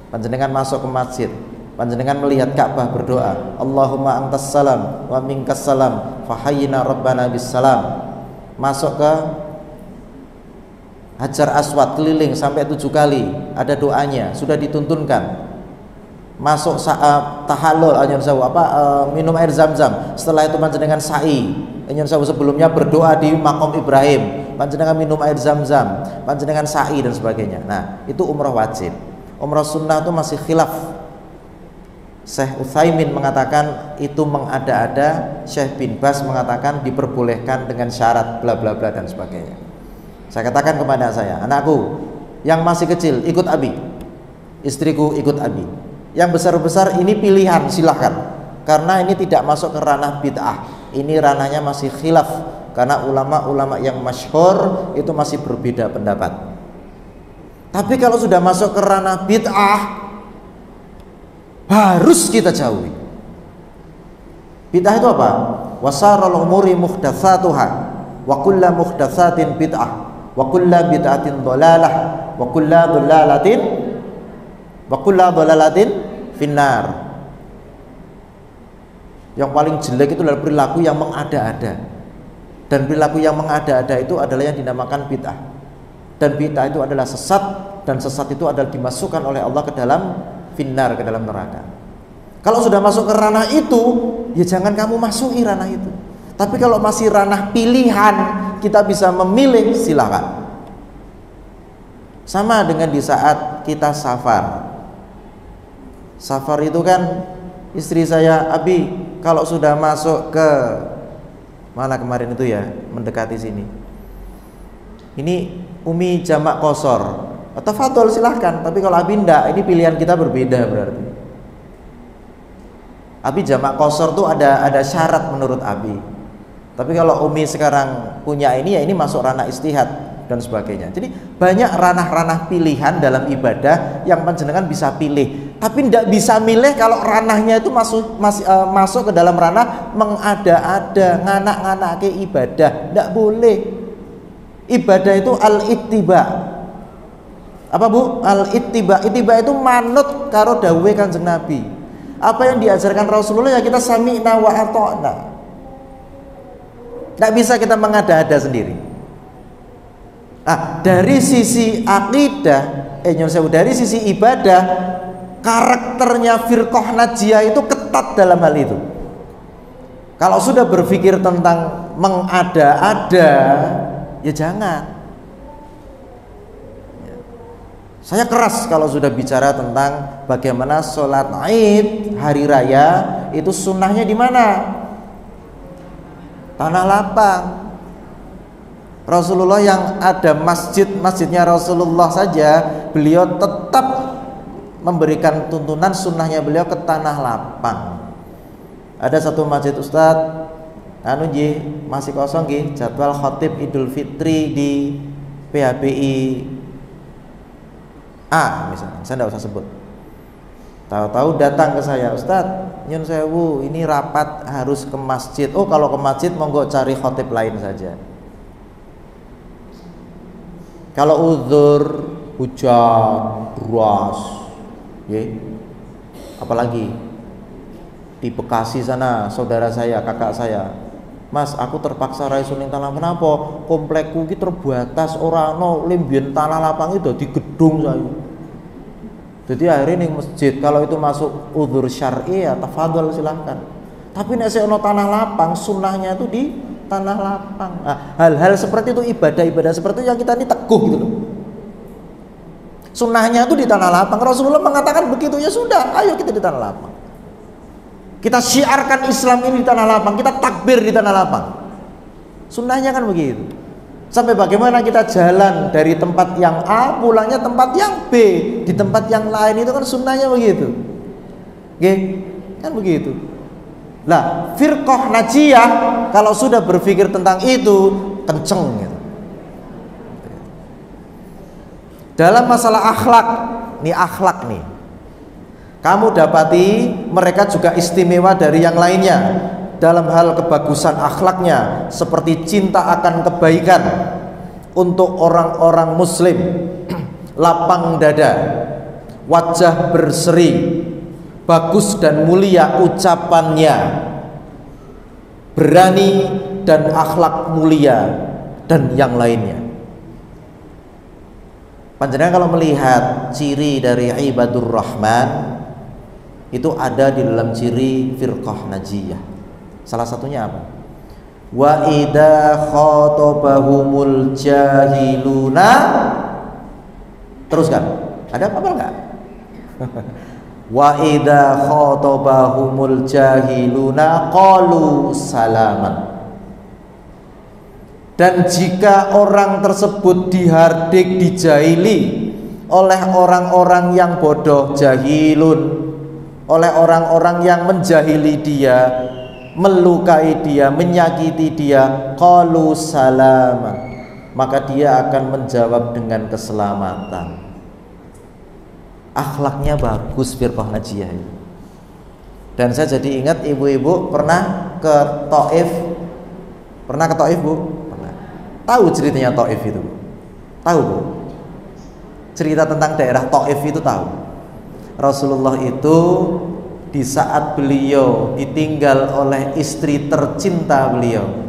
Panjenengan masuk ke masjid, panjenengan melihat Ka'bah, berdoa, Allahumma antas salam wa minkas salam fahayyina rabbana bis salam. Masuk ke Hajar Aswad, keliling sampai 7 kali, ada doanya, sudah dituntunkan. Masuk saat tahallul, minum air zam-zam. Setelah itu panjenengan sa'i. Sebelumnya berdoa di makom Ibrahim, panjenengan minum air zam-zam, panjenengan sa'i dan sebagainya. Nah, itu umrah wajib. Umrah sunnah itu masih khilaf. Syekh Utsaimin mengatakan itu mengada-ada, Syekh bin Bas mengatakan diperbolehkan dengan syarat bla bla bla dan sebagainya. Saya katakan kepada saya, anakku yang masih kecil ikut abi, istriku ikut abi. Yang besar-besar ini pilihan, silahkan, karena ini tidak masuk ke ranah bid'ah. Ini ranahnya masih khilaf, karena ulama-ulama yang masyhur itu masih berbeda pendapat. Tapi kalau sudah masuk ke ranah bid'ah, harus kita jauhi. Bid'ah itu apa? Wasarul umuri muhdatsatuha wa kullu muhdatsatin bid'ah wa kullu bid'atin dhalalah wa kullu dhalalatin finnar. Yang paling jelek itu adalah perilaku yang mengada-ada. Dan perilaku yang mengada-ada itu adalah yang dinamakan bid'ah. Dan bid'ah itu adalah sesat, dan sesat itu adalah dimasukkan oleh Allah ke dalam finnar, ke dalam neraka. Kalau sudah masuk ke ranah itu, ya jangan kamu masuki ranah itu. Tapi kalau masih ranah pilihan, kita bisa memilih, silakan. Sama dengan di saat kita safar. Safar itu kan istri saya, abi, kalau sudah masuk ke mana kemarin itu ya, mendekati sini, ini umi jamak qashar, tafadhol silahkan. Tapi kalau abi enggak, ini pilihan kita berbeda berarti. Abi jamak qashar tuh ada syarat menurut abi. Tapi kalau umi sekarang punya ini, ya ini masuk ranah istihad dan sebagainya. Jadi banyak ranah-ranah pilihan dalam ibadah yang panjenengan bisa pilih, tapi tidak bisa milih kalau ranahnya itu masuk ke dalam ranah mengada-ada, nganak-nganak ke ibadah. Tidak boleh. Ibadah itu al-ittiba. Apa bu? Al-ittiba. Ittiba itu manut karo dawuhe Kanjeng Nabi. Apa yang diajarkan Rasulullah ya kita sami'na wa ata'na. Tidak bisa kita mengada-ada sendiri. Dari sisi akidah, dari sisi ibadah, karakternya firqah najiyah itu ketat dalam hal itu. Kalau sudah berpikir tentang mengada-ada, Ya jangan. Ya. Saya keras kalau sudah bicara tentang bagaimana sholat Id hari raya itu sunnahnya di mana? Tanah lapang. Rasulullah yang ada masjidnya Rasulullah saja, beliau tetap memberikan tuntunan sunnahnya beliau ke tanah lapang. Ada satu masjid Ustadz, masih kosong jadwal khotib Idul Fitri di PHBI A misalnya, saya tidak usah sebut. Tahu-tahu datang ke saya, Ustadz, nyun sewu, ini rapat harus ke masjid. Oh, kalau ke masjid monggo cari khotib lain saja. Kalau uzur, hujan, deras, apalagi di Bekasi sana, saudara saya, kakak saya, Mas, aku terpaksa rai suning tanah. Kenapa? Komplekku ki terbatas, ora ono limbien tanah lapang itu di gedung saya. Jadi akhirnya ning masjid, kalau itu masuk uzur syar'i ya tafadhol silahkan. Tapi nek ono tanah lapang, sunnahnya itu di tanah lapang. Nah, hal-hal seperti itu, ibadah-ibadah seperti itu yang kita ini teguh gitu loh. Sunnahnya itu di tanah lapang. Rasulullah mengatakan begitu, ya sudah, ayo kita di tanah lapang. Kita syiarkan Islam ini di tanah lapang, kita takbir di tanah lapang. Sunnahnya kan begitu. Sampai bagaimana kita jalan dari tempat yang A, pulangnya tempat yang B, di tempat yang lain itu kan sunnahnya begitu. Oke, kan begitu. Lah, firqah najiyah kalau sudah berpikir tentang itu kenceng gitu. Dalam masalah akhlak nih. Kamu dapati mereka juga istimewa dari yang lainnya dalam hal kebagusan akhlaknya, seperti cinta akan kebaikan untuk orang-orang muslim, lapang dada, wajah berseri, bagus dan mulia ucapannya, berani dan akhlak mulia, dan yang lainnya. Panjenengan kalau melihat ciri dari ibadur rahman, itu ada di dalam ciri firqah najiyah. Salah satunya apa? Wa idza khatabahumul jahiluna. Teruskan. Ada apa enggak? Wa idza khatabahumul jahiluna qalu salaman. Dan jika orang tersebut dihardik, dijahili oleh orang-orang yang bodoh, jahilun, oleh orang-orang yang menjahili dia, melukai dia, menyakiti dia, qalu salama, maka dia akan menjawab dengan keselamatan. Akhlaknya bagus firqah najiyah itu. Dan saya jadi ingat ibu-ibu pernah ke Taif. Pernah ke Taif, Bu? Pernah. Tahu ceritanya Taif itu, Bu? Tahu, Bu? Cerita tentang daerah Taif itu tahu. Rasulullah itu di saat beliau ditinggal oleh istri tercinta beliau,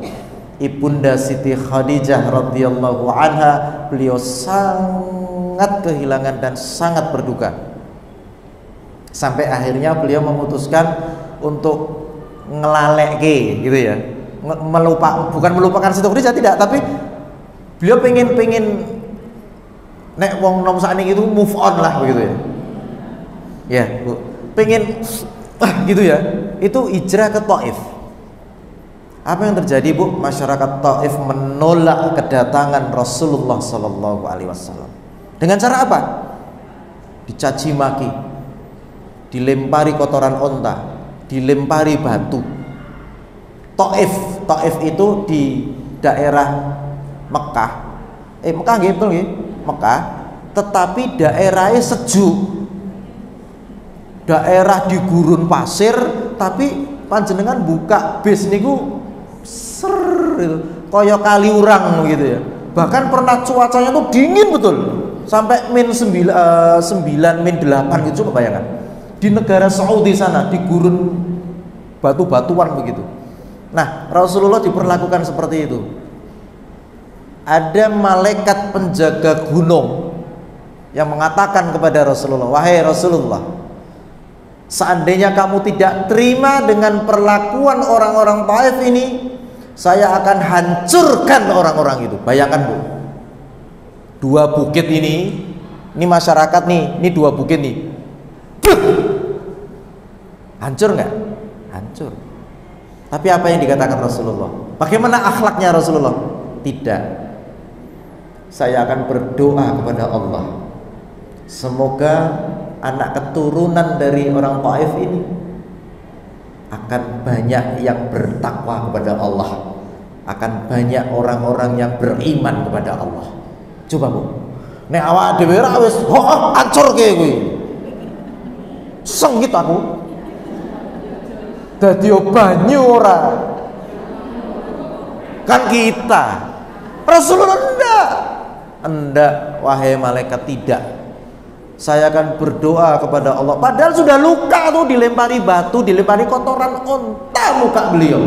Ibunda Siti Khadijah radhiyallahu anha, beliau sangat kehilangan dan sangat berduka. Sampai akhirnya beliau memutuskan untuk ngelaleke gitu ya. Bukan melupakan Siti Khadijah, tidak, tapi beliau pengen nek wong nom sakniki itu move on lah begitu ya. Ya, Bu. Pengen gitu ya. Itu hijrah ke Taif. Apa yang terjadi, Bu? Masyarakat Taif menolak kedatangan Rasulullah sallallahu alaihi wasallam. Dengan cara apa? Dicaci maki, dilempari kotoran onta, dilempari batu. Taif itu di daerah Mekah. Mekah nggih, betul nggih? Mekah, tetapi daerahnya sejuk. Daerah di gurun pasir, tapi panjenengan buka bis niku kaya kali urang gitu ya. Bahkan pernah cuacanya tuh dingin betul, sampai -9, -8 gitu, coba bayangkan. Di negara Saudi sana, di gurun batu-batuan begitu. Nah, Rasulullah diperlakukan seperti itu. Ada malaikat penjaga gunung yang mengatakan kepada Rasulullah, wahai Rasulullah, seandainya kamu tidak terima dengan perlakuan orang-orang Taif ini, saya akan hancurkan orang-orang itu. Bayangkan Bu, dua bukit ini masyarakat nih, ini dua bukit nih, hancur nggak? Hancur. Tapi apa yang dikatakan Rasulullah? Bagaimana akhlaknya Rasulullah? Tidak. Saya akan berdoa kepada Allah, semoga anak keturunan dari orang Taif ini akan banyak yang bertakwa kepada Allah, akan banyak orang-orang yang beriman kepada Allah. Coba Bu, nek awak dhewe ra wis hancur kayak kuwi, sengit aku dadi banyu ora kan kita. Rasulullah enggak, wahai malaikat, tidak. Saya akan berdoa kepada Allah, padahal sudah luka tuh, dilempari batu, dilempari kotoran unta muka beliau.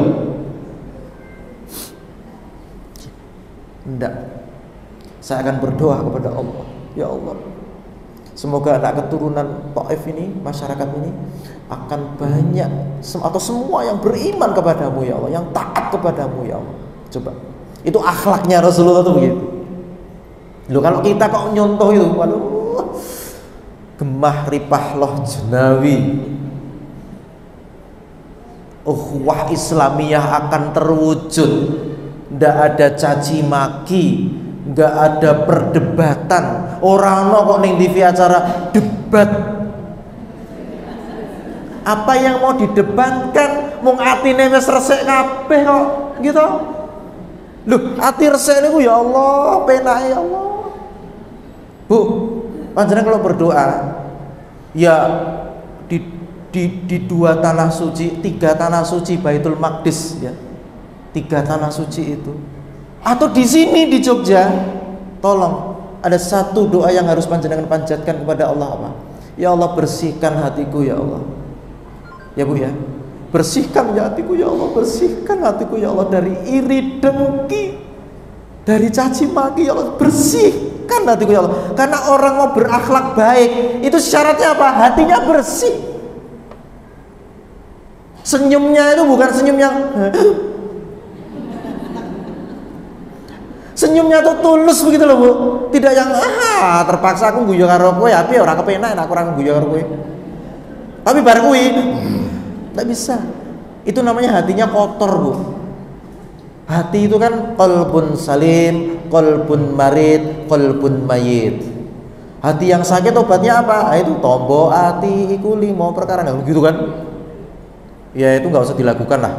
Enggak, saya akan berdoa kepada Allah, ya Allah, semoga anak keturunan Taif ini, masyarakat ini akan banyak atau semua yang beriman kepadamu ya Allah, yang taat kepadamu ya Allah. Coba, itu akhlaknya Rasulullah tuh begitu. Loh, kalau kita kok nyontoh itu, waduh, gemah ripah loh jenawi, ukhuwah Islamiyah akan terwujud. Ndak ada caci maki, nggak ada perdebatan. Orang no kok ning TV acara debat, apa yang mau didebatkan? Mung atine wis resik kabeh kok gitu. Loh, ati resik niku ya Allah, penake ya Allah. Bu, panjenengan kalau berdoa ya di dua tanah suci, tiga tanah suci Baitul Maqdis ya, tiga tanah suci itu, atau di sini di Jogja, tolong ada satu doa yang harus panjenengan panjatkan kepada Allah, apa? Ya Allah, bersihkan hatiku ya Allah, ya Bu ya, bersihkan ya hatiku ya Allah, bersihkan hatiku ya Allah dari iri dengki, dari caci maki ya Allah, bersihkan hatiku ya Allah. Karena orang mau berakhlak baik itu syaratnya apa? Hatinya bersih. Senyumnya itu bukan senyum yang senyumnya tuh tulus begitu loh Bu, tidak yang terpaksa aku guyu karo kowe, tapi ora kepenak aku ora guyu karo kowe, tapi bar kuwi enggak bisa. Itu namanya hatinya kotor Bu. Hati itu kan qalbun salim, qalbun marid, qalbun mayit. Hati yang sakit obatnya apa? Itu tombo hati iku limo perkara, gitu kan? Ya itu nggak usah dilakukan lah.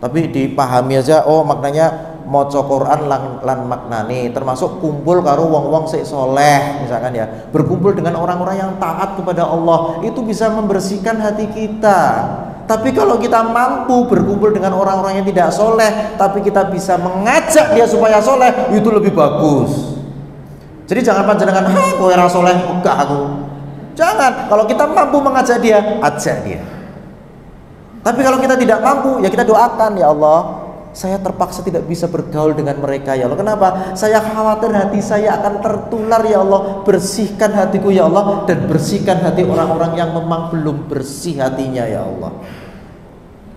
Tapi dipahami aja, oh maknanya maca Quran lan maknane, termasuk kumpul karo wong-wong sik soleh misalkan ya, berkumpul dengan orang-orang yang taat kepada Allah, itu bisa membersihkan hati kita. Tapi kalau kita mampu berkumpul dengan orang-orang yang tidak soleh, tapi kita bisa mengajak dia supaya soleh, itu lebih bagus. Jadi jangan panjenengan, kowe ora soleh, enggak aku. Jangan. Kalau kita mampu mengajak dia, ajak dia. Tapi kalau kita tidak mampu, ya kita doakan, ya Allah, saya terpaksa tidak bisa bergaul dengan mereka ya Allah. Kenapa? Saya khawatir hati saya akan tertular ya Allah. Bersihkan hatiku ya Allah, dan bersihkan hati orang-orang yang memang belum bersih hatinya ya Allah.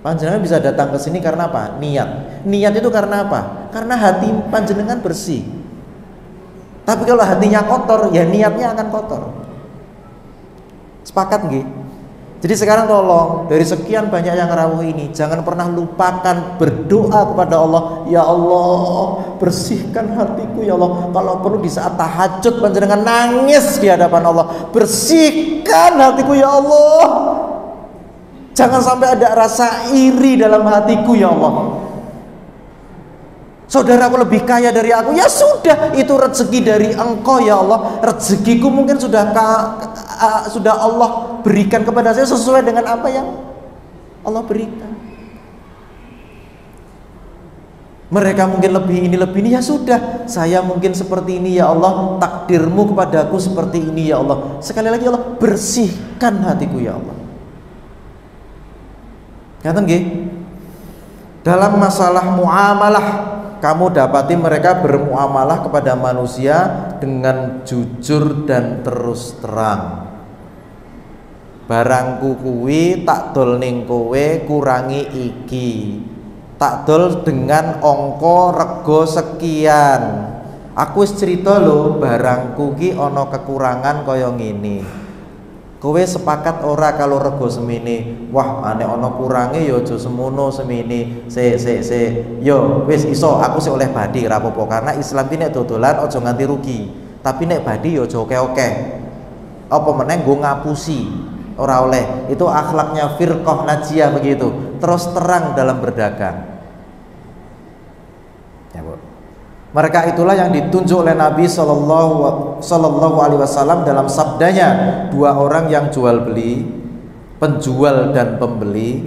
Panjenengan bisa datang ke sini karena apa? Niat. Niat itu karena apa? Karena hati panjenengan bersih. Tapi kalau hatinya kotor, ya niatnya akan kotor. Sepakat nggih? Jadi sekarang tolong, dari sekian banyak yang rawuh ini, jangan pernah lupakan berdoa kepada Allah. Ya Allah, bersihkan hatiku ya Allah. Kalau perlu di saat tahajud panjenengan nangis di hadapan Allah, bersihkan hatiku ya Allah. Jangan sampai ada rasa iri dalam hatiku ya Allah. Saudaraku lebih kaya dari aku, ya sudah, itu rezeki dari Engkau ya Allah. Rezekiku mungkin sudah Allah berikan kepada saya sesuai dengan apa yang Allah berikan. Mereka mungkin lebih ini, ya sudah, saya mungkin seperti ini ya Allah. Takdirmu kepadaku seperti ini ya Allah. Sekali lagi ya Allah, bersihkan hatiku ya Allah. Ngaten nggih? Dalam masalah muamalah, kamu dapati mereka bermuamalah kepada manusia dengan jujur dan terus terang. Barangku kuwi tak dol ning kowe, kurangi iki. tak dol dengan ongko rego sekian. Aku wis cerita lho, barangku ki ana kekurangan kaya ngene. Kowe sepakat ora kalau rego semene? Wah, ane ana kurange ya aja semono semene. Yo wis iso, aku sik oleh badi ora apa-apa karena Islam ki nek dodolan aja nganti rugi. Tapi nek badi ya aja oke-oke. Apa meneh nggo ngapusi. Ora oleh. Itu akhlaknya firqah najiyah begitu. Terus terang dalam berdagang. Ya, Bu. Mereka itulah yang ditunjuk oleh Nabi Sallallahu Alaihi Wasallam dalam sabdanya, dua orang yang jual beli, penjual dan pembeli,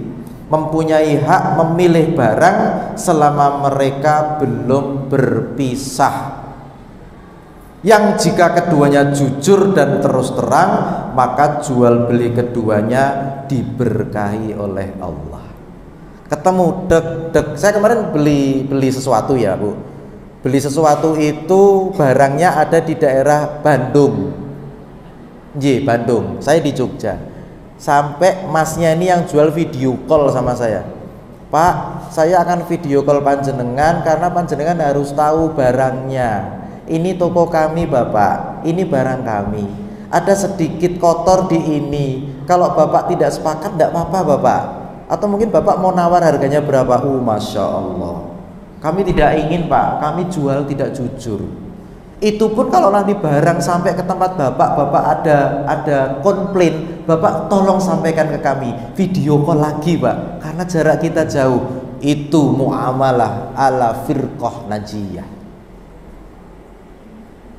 mempunyai hak memilih barang selama mereka belum berpisah. Yang jika keduanya jujur dan terus terang, maka jual beli keduanya diberkahi oleh Allah. Ketemu dek, saya kemarin beli sesuatu ya, Bu. Beli sesuatu itu barangnya ada di daerah Bandung. Bandung. Saya di Jogja. Sampai masnya ini yang jual video call sama saya. Pak, saya akan video call panjenengan karena panjenengan harus tahu barangnya. Ini toko kami, Bapak. Ini barang kami. Ada sedikit kotor di ini. Kalau Bapak tidak sepakat, tidak apa-apa, Bapak. Atau mungkin Bapak mau nawar harganya berapa? Masya Allah. Kami tidak ingin, Pak, kami jual tidak jujur. Itu pun kalau nanti barang sampai ke tempat Bapak ada komplain, Bapak tolong sampaikan ke kami. Video call lagi, Pak, karena jarak kita jauh. Itu muamalah ala firqah najiyah.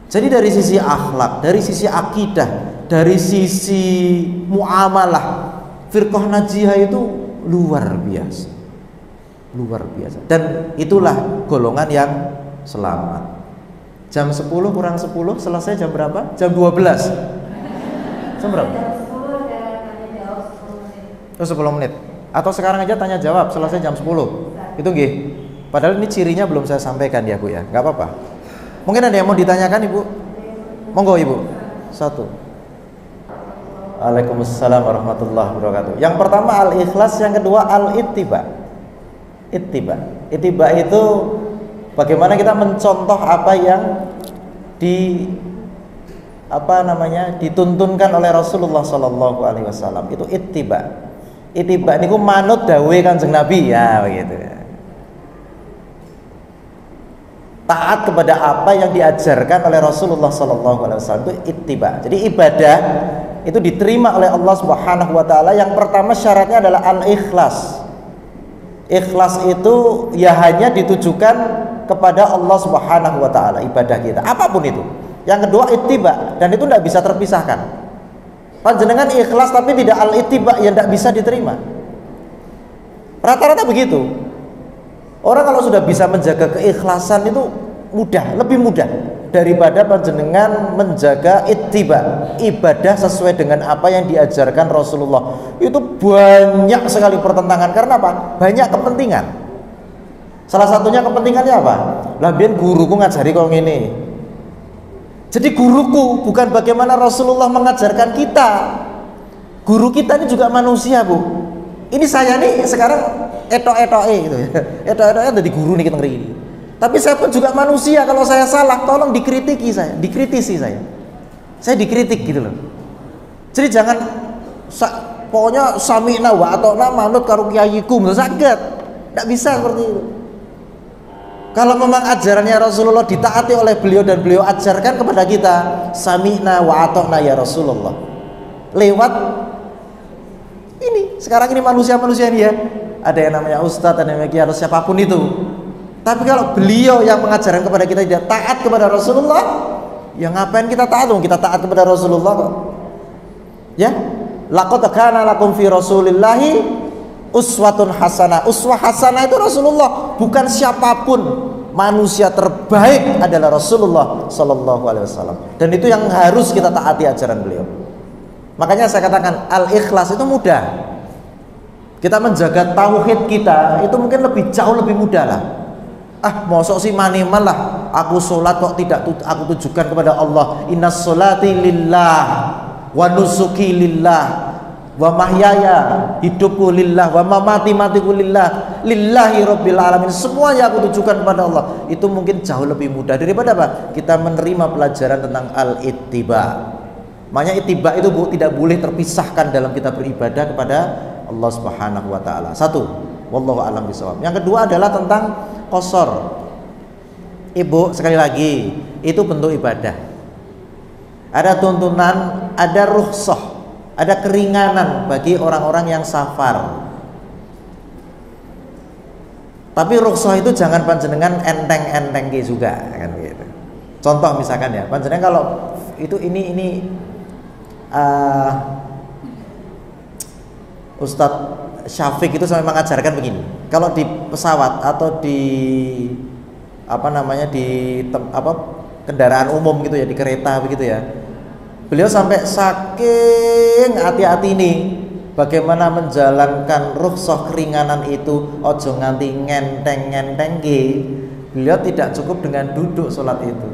Jadi dari sisi akhlak, dari sisi akidah, dari sisi muamalah, firqah najiyah itu luar biasa. Luar biasa. Dan itulah golongan yang selamat. Jam 10 kurang 10 selesai jam berapa? Jam 12. Jam berapa? Jam 10 ada tanya jawab 10 menit. 10 menit. Atau sekarang aja tanya jawab selesai jam 10. Itu nggih. Padahal ini cirinya belum saya sampaikan ya, Bu ya. Enggak apa-apa. Mungkin ada yang mau ditanyakan, Ibu? Monggo, Ibu. Satu. Waalaikumsalam warahmatullahi wabarakatuh. Yang pertama al-ikhlas, yang kedua al-ittiba. Ittiba itu bagaimana kita mencontoh apa yang dituntunkan oleh Rasulullah Sallallahu Alaihi Wasallam. Itu ittiba niku manut dawe Kanjeng Nabi ya begitu. Taat kepada apa yang diajarkan oleh Rasulullah Sallallahu Alaihi Wasallam itu ittiba. Jadi ibadah itu diterima oleh Allah Subhanahu Wa Taala. Yang pertama syaratnya adalah al-ikhlas. Ikhlas itu ya hanya ditujukan kepada Allah Subhanahu wa taala ibadah kita, apapun itu. Yang kedua ittiba, dan itu tidak bisa terpisahkan. Panjenengan ikhlas tapi tidak al-ittiba, yang tidak bisa diterima. Rata-rata begitu. Orang kalau sudah bisa menjaga keikhlasan itu mudah, lebih mudah daripada panjenengan menjaga ittiba, ibadah sesuai dengan apa yang diajarkan Rasulullah. Itu banyak sekali pertentangan. Karena apa? Banyak kepentingan. Salah satunya kepentingannya apa? Lah biyen guruku ngajari kok ngene. Jadi guruku bukan bagaimana Rasulullah mengajarkan kita. Guru kita ini juga manusia, Bu. Ini saya nih sekarang etok-etoke gitu ya. Etok-etoke dari guru nih kita ngeri ini. Tapi saya pun juga manusia, kalau saya salah tolong dikritisi saya. Saya dikritik gitu loh. Jadi jangan pokoknya sami'na wa ata'na manut karo kiaiku, saged. Enggak bisa seperti itu. Kalau memang ajarannya Rasulullah ditaati oleh beliau dan beliau ajarkan kepada kita, sami'na wa ata'na ya Rasulullah. Lewat ini, sekarang ini manusia-manusia ini ya. Ada yang namanya ustadz, ada yang namanya kiai, atau siapapun itu. Tapi kalau beliau yang mengajarkan kepada kita tidak taat kepada Rasulullah, ya ngapain kita taat? Kita taat kepada Rasulullah kok. Ya, laqad kana lakum fi Rasulillahi uswatun hasanah. Uswah hasanah itu Rasulullah, bukan siapapun. Manusia terbaik adalah Rasulullah Sallallahu Alaihi Wasallam. Dan itu yang harus kita taati ajaran beliau. Makanya saya katakan al-ikhlas itu mudah. Kita menjaga tauhid kita itu mungkin jauh lebih mudah lah. Mosok sih maniman lah, aku sholat kok tidak aku tujukan kepada Allah. Innas sholati lillah wa nusuki lillah wa mahyaya, hidupku lillah, wa mamati, matiku lillah, lillahi rabbil alamin, semuanya aku tujukan kepada Allah. Itu mungkin jauh lebih mudah daripada apa? Kita menerima pelajaran tentang al-ittiba. Makanya ittiba itu tidak boleh terpisahkan dalam kita beribadah kepada Allah Subhanahu wa taala. Satu, wallahu a'lam bishawab. Yang kedua adalah tentang qasar. Ibu, sekali lagi, itu bentuk ibadah. Ada tuntunan, ada rukhsah, ada keringanan bagi orang-orang yang safar. Tapi rukhsah itu jangan panjenengan enteng-enteng juga kan gitu. Contoh misalkan ya, panjenengan kalau itu ini Ustadz Syafiq itu sampai mengajarkan begini. Kalau di pesawat atau di kendaraan umum gitu ya, di kereta begitu ya, beliau sampai saking hati-hati nih bagaimana menjalankan rukhsah keringanan itu, ojo nganti ngenteng-ngenteng ge. Beliau tidak cukup dengan duduk sholat itu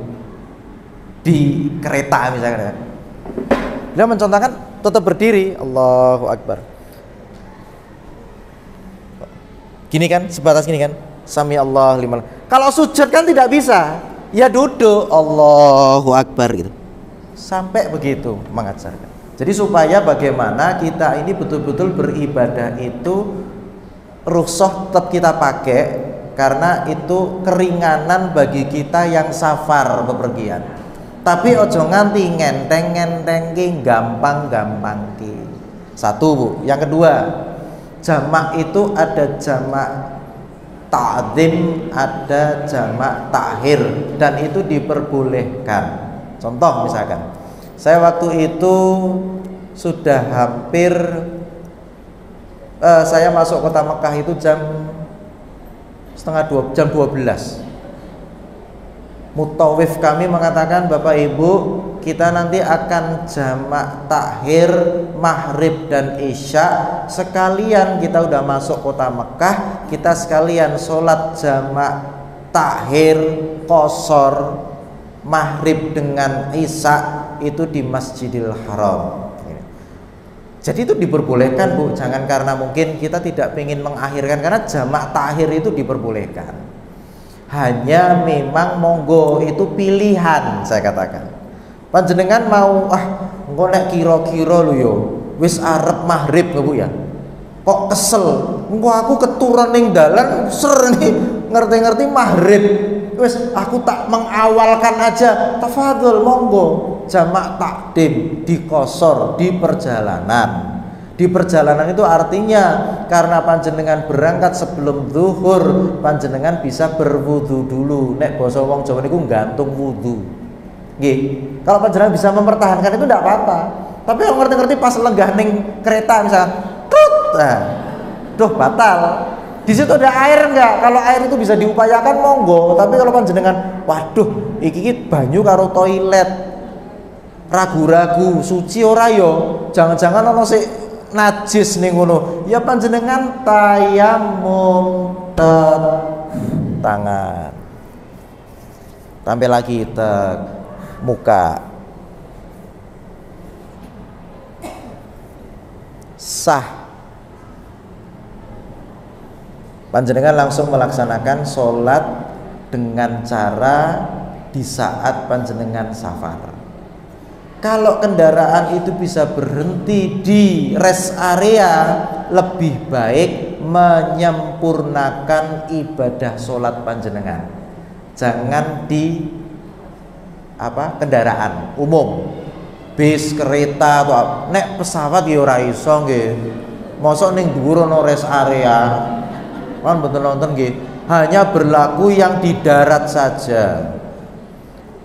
di kereta misalnya. Beliau mencontohkan tetap berdiri, Allahu Akbar. Gini kan, sebatas gini kan, Sami Allah liman. Kalau sujud kan tidak bisa, ya duduk, Allahu Akbar gitu. Sampai begitu mengajarkan. Jadi supaya bagaimana kita ini betul-betul beribadah itu rukhsah tetap kita pakai, karena itu keringanan bagi kita yang safar bepergian. Tapi ojo nganti ngenteng-ngenteng ki, gampang-gampang ki. Satu Bu. Yang kedua, jamak itu ada jamak ta'zim, ada jamak takhir, dan itu diperbolehkan. Contoh misalkan, saya waktu itu sudah hampir saya masuk kota Mekah itu jam 12. Mutawif kami mengatakan, Bapak Ibu, kita nanti akan jamak takhir maghrib dan isya sekalian. Kita udah masuk kota Mekah, kita sekalian sholat jamak takhir qasar maghrib dengan isya itu di Masjidil Haram. Jadi itu diperbolehkan Bu, jangan karena mungkin kita tidak ingin mengakhirkan, karena jamak takhir itu diperbolehkan. Hanya memang monggo itu pilihan, saya katakan. Panjenengan mau engko nek kira-kira lho yo wis arep maghrib nggak Bu ya, kok kesel engko aku keturun ning dalan ser nih ngerti-ngerti maghrib, wis aku tak mengawalkan aja, tafadhol monggo jamak takdim di qasar di perjalanan. Di perjalanan itu artinya karena panjenengan berangkat sebelum zuhur, panjenengan bisa berwudu dulu. Nek basa wong Jawa niku gantung wudu. Nggih. Kalau panjenengan bisa mempertahankan itu tidak apa-apa. Tapi kalau ngerti-ngerti pas lenggah ning kereta misalnya, batal. Di situ ada air enggak? Kalau air itu bisa diupayakan monggo, tapi kalau panjenengan waduh iki banyu karo toilet, ragu-ragu suci ora yo, jangan-jangan ono sik najis ning ngono, ya panjenengan tayamum tangan, tampil lagi muka, sah. Panjenengan langsung melaksanakan sholat dengan cara di saat panjenengan safar. Kalau kendaraan itu bisa berhenti di rest area, lebih baik menyempurnakan ibadah sholat panjenengan. Jangan di kendaraan umum, bis, kereta atau nek pesawat ya ora iso nggih. Mosok ning dhuwur ana rest area. Kan betul nonton nggih. Hanya berlaku yang di darat saja.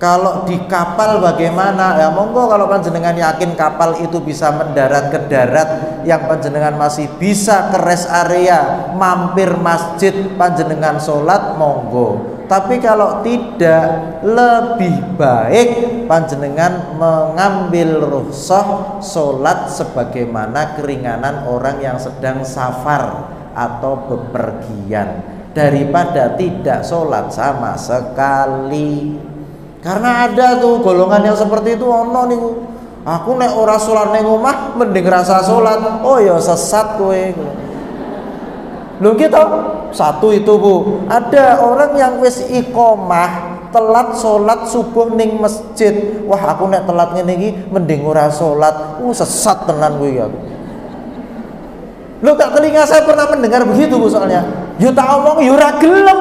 Kalau di kapal bagaimana? Ya monggo kalau panjenengan yakin kapal itu bisa mendarat ke darat, yang panjenengan masih bisa ke rest area, mampir masjid panjenengan sholat, monggo. Tapi kalau tidak, lebih baik panjenengan mengambil rukhsah sholat sebagaimana keringanan orang yang sedang safar atau bepergian, daripada tidak sholat sama sekali. Karena ada tuh golongan yang seperti itu, ono nih Aku nek ora salat ning omah mending rasa salat. Oh ya sesat kowe. Lho gitu. Satu itu Bu, ada orang yang wis iqomah telat sholat subuh ning masjid. Wah aku nek telat ngene iki mending ora sholat. Sesat tenan kowe ya. Lho tak telinga saya pernah mendengar begitu Bu soalnya. Yo tak omong yo ora gelem.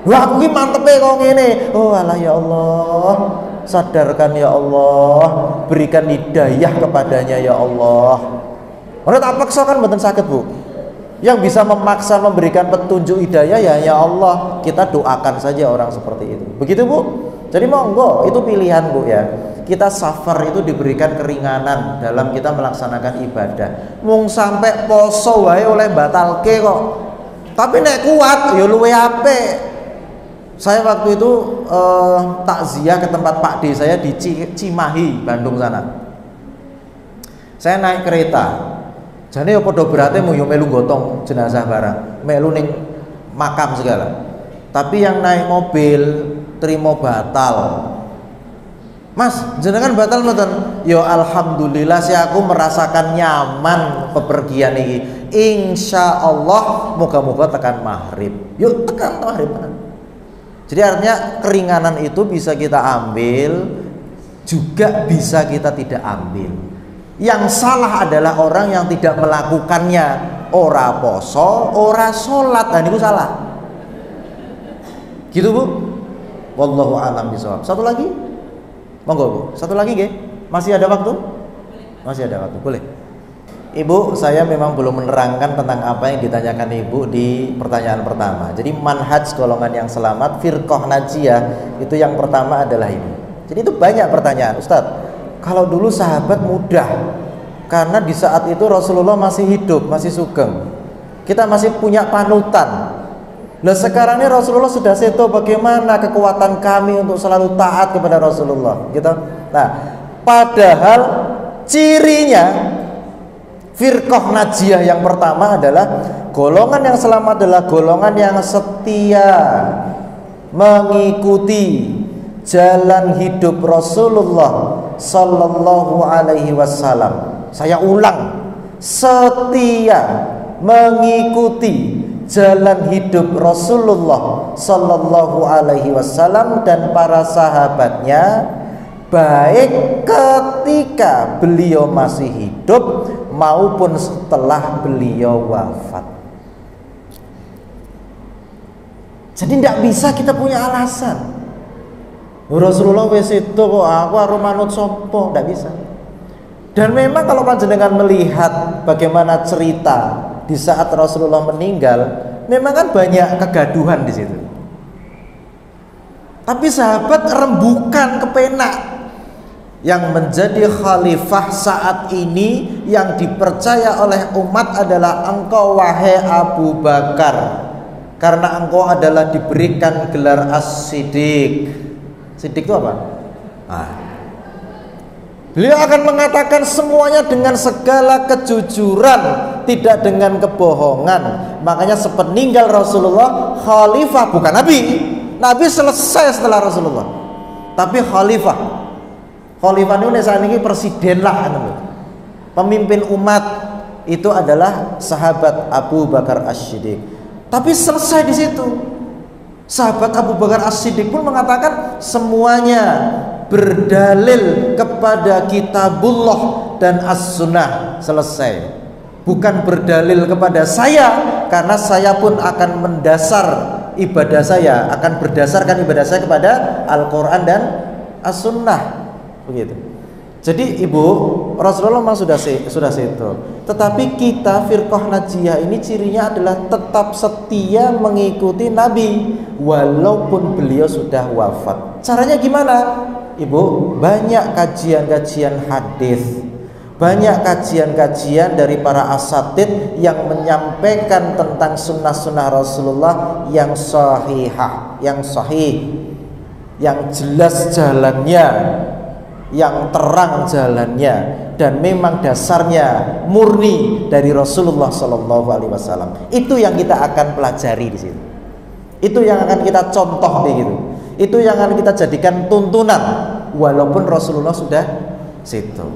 Wah aku ki mantepe kok ngene. Oh alah ya Allah. Sadarkan ya Allah, berikan hidayah kepadanya ya Allah. Ora tak paksa kan mboten saged Bu. Yang bisa memaksa memberikan petunjuk hidayah ya hanya Allah. Kita doakan saja orang seperti itu. Begitu Bu. Jadi monggo, itu pilihan Bu ya. Kita safar itu diberikan keringanan dalam kita melaksanakan ibadah. Mung sampai poso wae oleh batalke kok. Tapi nek kuat ya luwe apik. Saya waktu itu takziah ke tempat Pak D saya di Cimahi, Bandung sana. Saya naik kereta. Jane ya padha berate yo melu gotong jenazah barang, melu ning makam segala. Tapi yang naik mobil terima batal. Mas, jenengan batal mboten? Ya alhamdulillah sih aku merasakan nyaman bepergian ini. Insya Allah moga-moga tekan maghrib. Yuk tekan maghrib. Jadi artinya keringanan itu bisa kita ambil, juga bisa kita tidak ambil. Yang salah adalah orang yang tidak melakukannya. Ora poso, ora sholat, dan itu salah. Gitu Bu. Wallahu a'lam bishawab. Satu lagi, monggo Bu. Satu lagi nggih. Masih ada waktu? Masih ada waktu, boleh. Ibu, saya memang belum menerangkan tentang apa yang ditanyakan Ibu di pertanyaan pertama. Jadi manhaj golongan yang selamat, firqah najiyah, itu yang pertama adalah ini. Jadi itu banyak pertanyaan, Ustadz. Kalau dulu sahabat mudah, karena di saat itu Rasulullah masih hidup, masih sugeng. Kita masih punya panutan. Nah sekarang ini Rasulullah sudah seto, bagaimana kekuatan kami untuk selalu taat kepada Rasulullah, gitu. Nah, padahal cirinya firqah najiyah yang pertama adalah golongan yang selamat adalah golongan yang setia mengikuti jalan hidup Rasulullah Sallallahu Alaihi Wasallam. Saya ulang, setia mengikuti jalan hidup Rasulullah Sallallahu Alaihi Wasallam dan para sahabatnya, baik ketika beliau masih hidup maupun setelah beliau wafat. Jadi tidak bisa kita punya alasan. Rasulullah wis itu kok aku harus manut sopo, tidak bisa. Dan memang kalau panjenengan melihat bagaimana cerita di saat Rasulullah meninggal, memang kan banyak kegaduhan di situ. Tapi sahabat rembukan kepenak. Yang menjadi khalifah saat ini yang dipercaya oleh umat adalah engkau wahai Abu Bakar, karena engkau adalah diberikan gelar As-Siddiq. Siddiq itu apa? Beliau akan mengatakan semuanya dengan segala kejujuran, tidak dengan kebohongan. Makanya sepeninggal Rasulullah, khalifah bukan nabi. Nabi selesai setelah Rasulullah, tapi khalifah. Khalifah ini saat ini presiden lah, pemimpin umat itu adalah sahabat Abu Bakar As-Siddiq. Tapi selesai di situ. Sahabat Abu Bakar As-Siddiq pun mengatakan semuanya berdalil kepada kitabullah dan as-sunnah. Selesai. Bukan berdalil kepada saya, karena saya pun akan mendasar ibadah saya, akan berdasarkan ibadah saya kepada Al-Quran dan as-sunnah. Begitu. Jadi Ibu, Rasulullah memang sudah situ. Tetapi kita firqah najiyah ini cirinya adalah tetap setia mengikuti Nabi walaupun beliau sudah wafat. Caranya gimana? Ibu, banyak kajian-kajian hadis, banyak kajian-kajian dari para asatid yang menyampaikan tentang sunnah-sunnah Rasulullah yang sahihah, yang sahih, yang jelas jalannya, yang terang jalannya, dan memang dasarnya murni dari Rasulullah Sallallahu Alaihi Wasallam. Itu yang kita akan pelajari di situ. Itu yang akan kita contoh begitu. Itu yang akan kita jadikan tuntunan, walaupun Rasulullah sudah situ.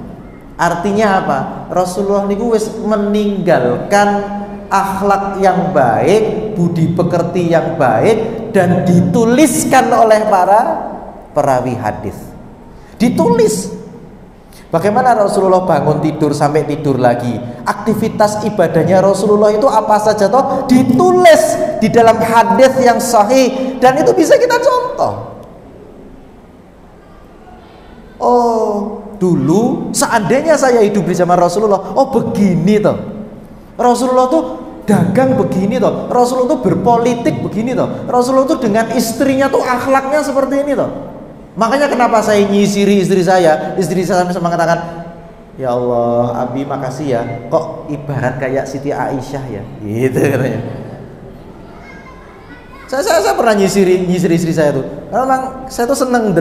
Artinya apa? Rasulullah niku wis meninggalkan akhlak yang baik, budi pekerti yang baik, dan dituliskan oleh para perawi hadis. Ditulis. Bagaimana Rasulullah bangun tidur sampai tidur lagi? Aktivitas ibadahnya Rasulullah itu apa saja toh? Ditulis di dalam hadis yang sahih, dan itu bisa kita contoh. Oh, dulu seandainya saya hidup di zaman Rasulullah, oh begini toh. Rasulullah tuh dagang begini toh. Rasulullah tuh berpolitik begini toh. Rasulullah tuh dengan istrinya tuh akhlaknya seperti ini toh. Makanya kenapa saya nyisiri istri saya sampai mengatakan, ya Allah, Abi makasih ya, kok ibarat kayak Siti Aisyah ya, gitu katanya. Saya pernah nyisiri istri saya tuh. Karena memang saya tuh seneng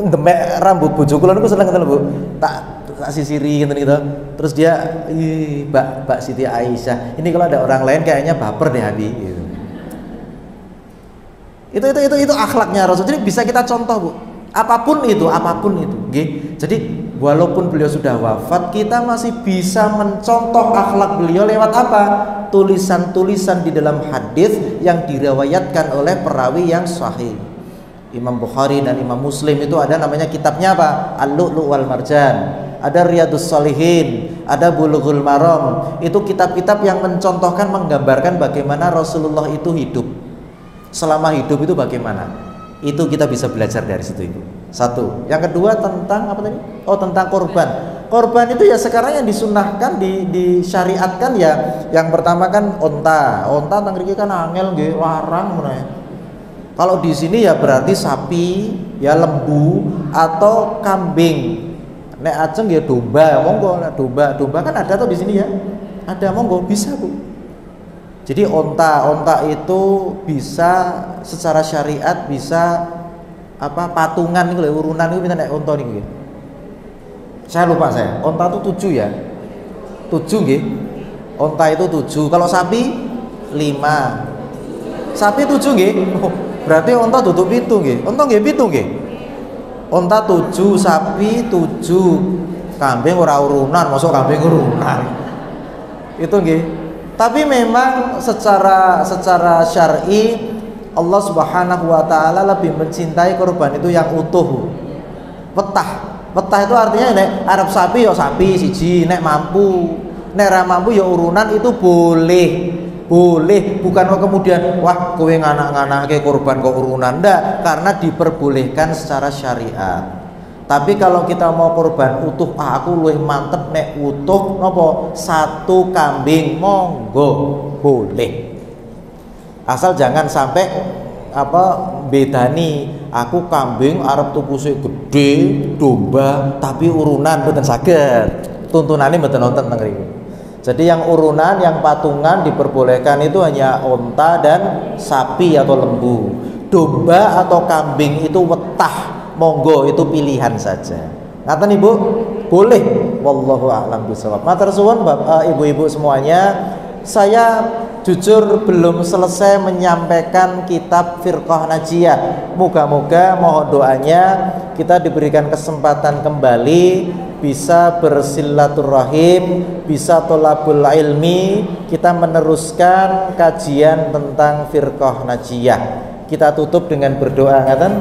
demek rambut bojo kula niku seneng ngoten lho, Bu. Tak sisiri gitu. Terus dia, Mbak Siti Aisyah. Ini kalau ada orang lain kayaknya baper deh Abi gitu. Itu akhlaknya Rasul. Jadi bisa kita contoh, Bu. Apapun itu, okay? Jadi walaupun beliau sudah wafat, kita masih bisa mencontoh akhlak beliau lewat apa? Tulisan-tulisan di dalam hadis yang diriwayatkan oleh perawi yang sahih. Imam Bukhari dan Imam Muslim itu ada namanya kitabnya apa? Al-Lu'lu' wal Marjan. Ada Riyadhus Shalihin, ada Bulughul Maram. Itu kitab-kitab yang mencontohkan, menggambarkan bagaimana Rasulullah itu hidup. Selama hidup itu bagaimana? Itu kita bisa belajar dari situ itu. Satu. Yang kedua tentang apa tadi? Oh, tentang korban. Korban itu ya sekarang yang disunahkan, disyariatkan ya. Yang pertama kan onta tang mriki kan angel nggih, larang meneh. Kalau di sini ya berarti sapi, ya lembu atau kambing. Nek ajeng ya domba, monggo. Domba kan ada tuh di sini ya. Ada, monggo, bisa, Bu. Jadi onta itu bisa secara syariat bisa apa patungan nih, urunan itu minta naik onta nih. Saya lupa saya. Onta itu 7 ya. 7 nggih. Onta itu 7. Kalau sapi 5. Sapi 7 nggih. Oh, berarti onta tutup 7 nggih. Onta nggih 7 nggih. Onta 7, sapi 7. Kambing ora urunan, masuk kambing urunan. Itu nggih. Tapi memang secara syar'i Allah Subhanahu wa taala lebih mencintai korban itu yang utuh. Wetah itu artinya nek arep sapi ya sapi siji, nek mampu. Nek ra mampu ya urunan, itu boleh. Bukan kemudian wah kowe nganak-nganake korban kok urunan, ndak, karena diperbolehkan secara syariat. Tapi kalau kita mau korban utuh, aku luwih mantep nek utuh nopo 1 kambing, monggo boleh. Asal jangan sampai apa bedani, aku kambing arep tuku sik gede, domba tapi urunan mboten saged. Tuntunane mboten wonten teng mriku. Jadi yang urunan, yang patungan diperbolehkan itu hanya onta dan sapi atau lembu. Domba atau kambing itu wetah, monggo, itu pilihan saja. Ngaten Ibu? Boleh. Wallahu a'lam bishawab. Matur suwun Bapak Ibu-ibu semuanya. Saya jujur belum selesai menyampaikan kitab Firqah Najiyah. Moga-moga mohon doanya kita diberikan kesempatan kembali bisa bersilaturahim, bisa tholabul ilmi, kita meneruskan kajian tentang Firqah Najiyah. Kita tutup dengan berdoa, ngaten.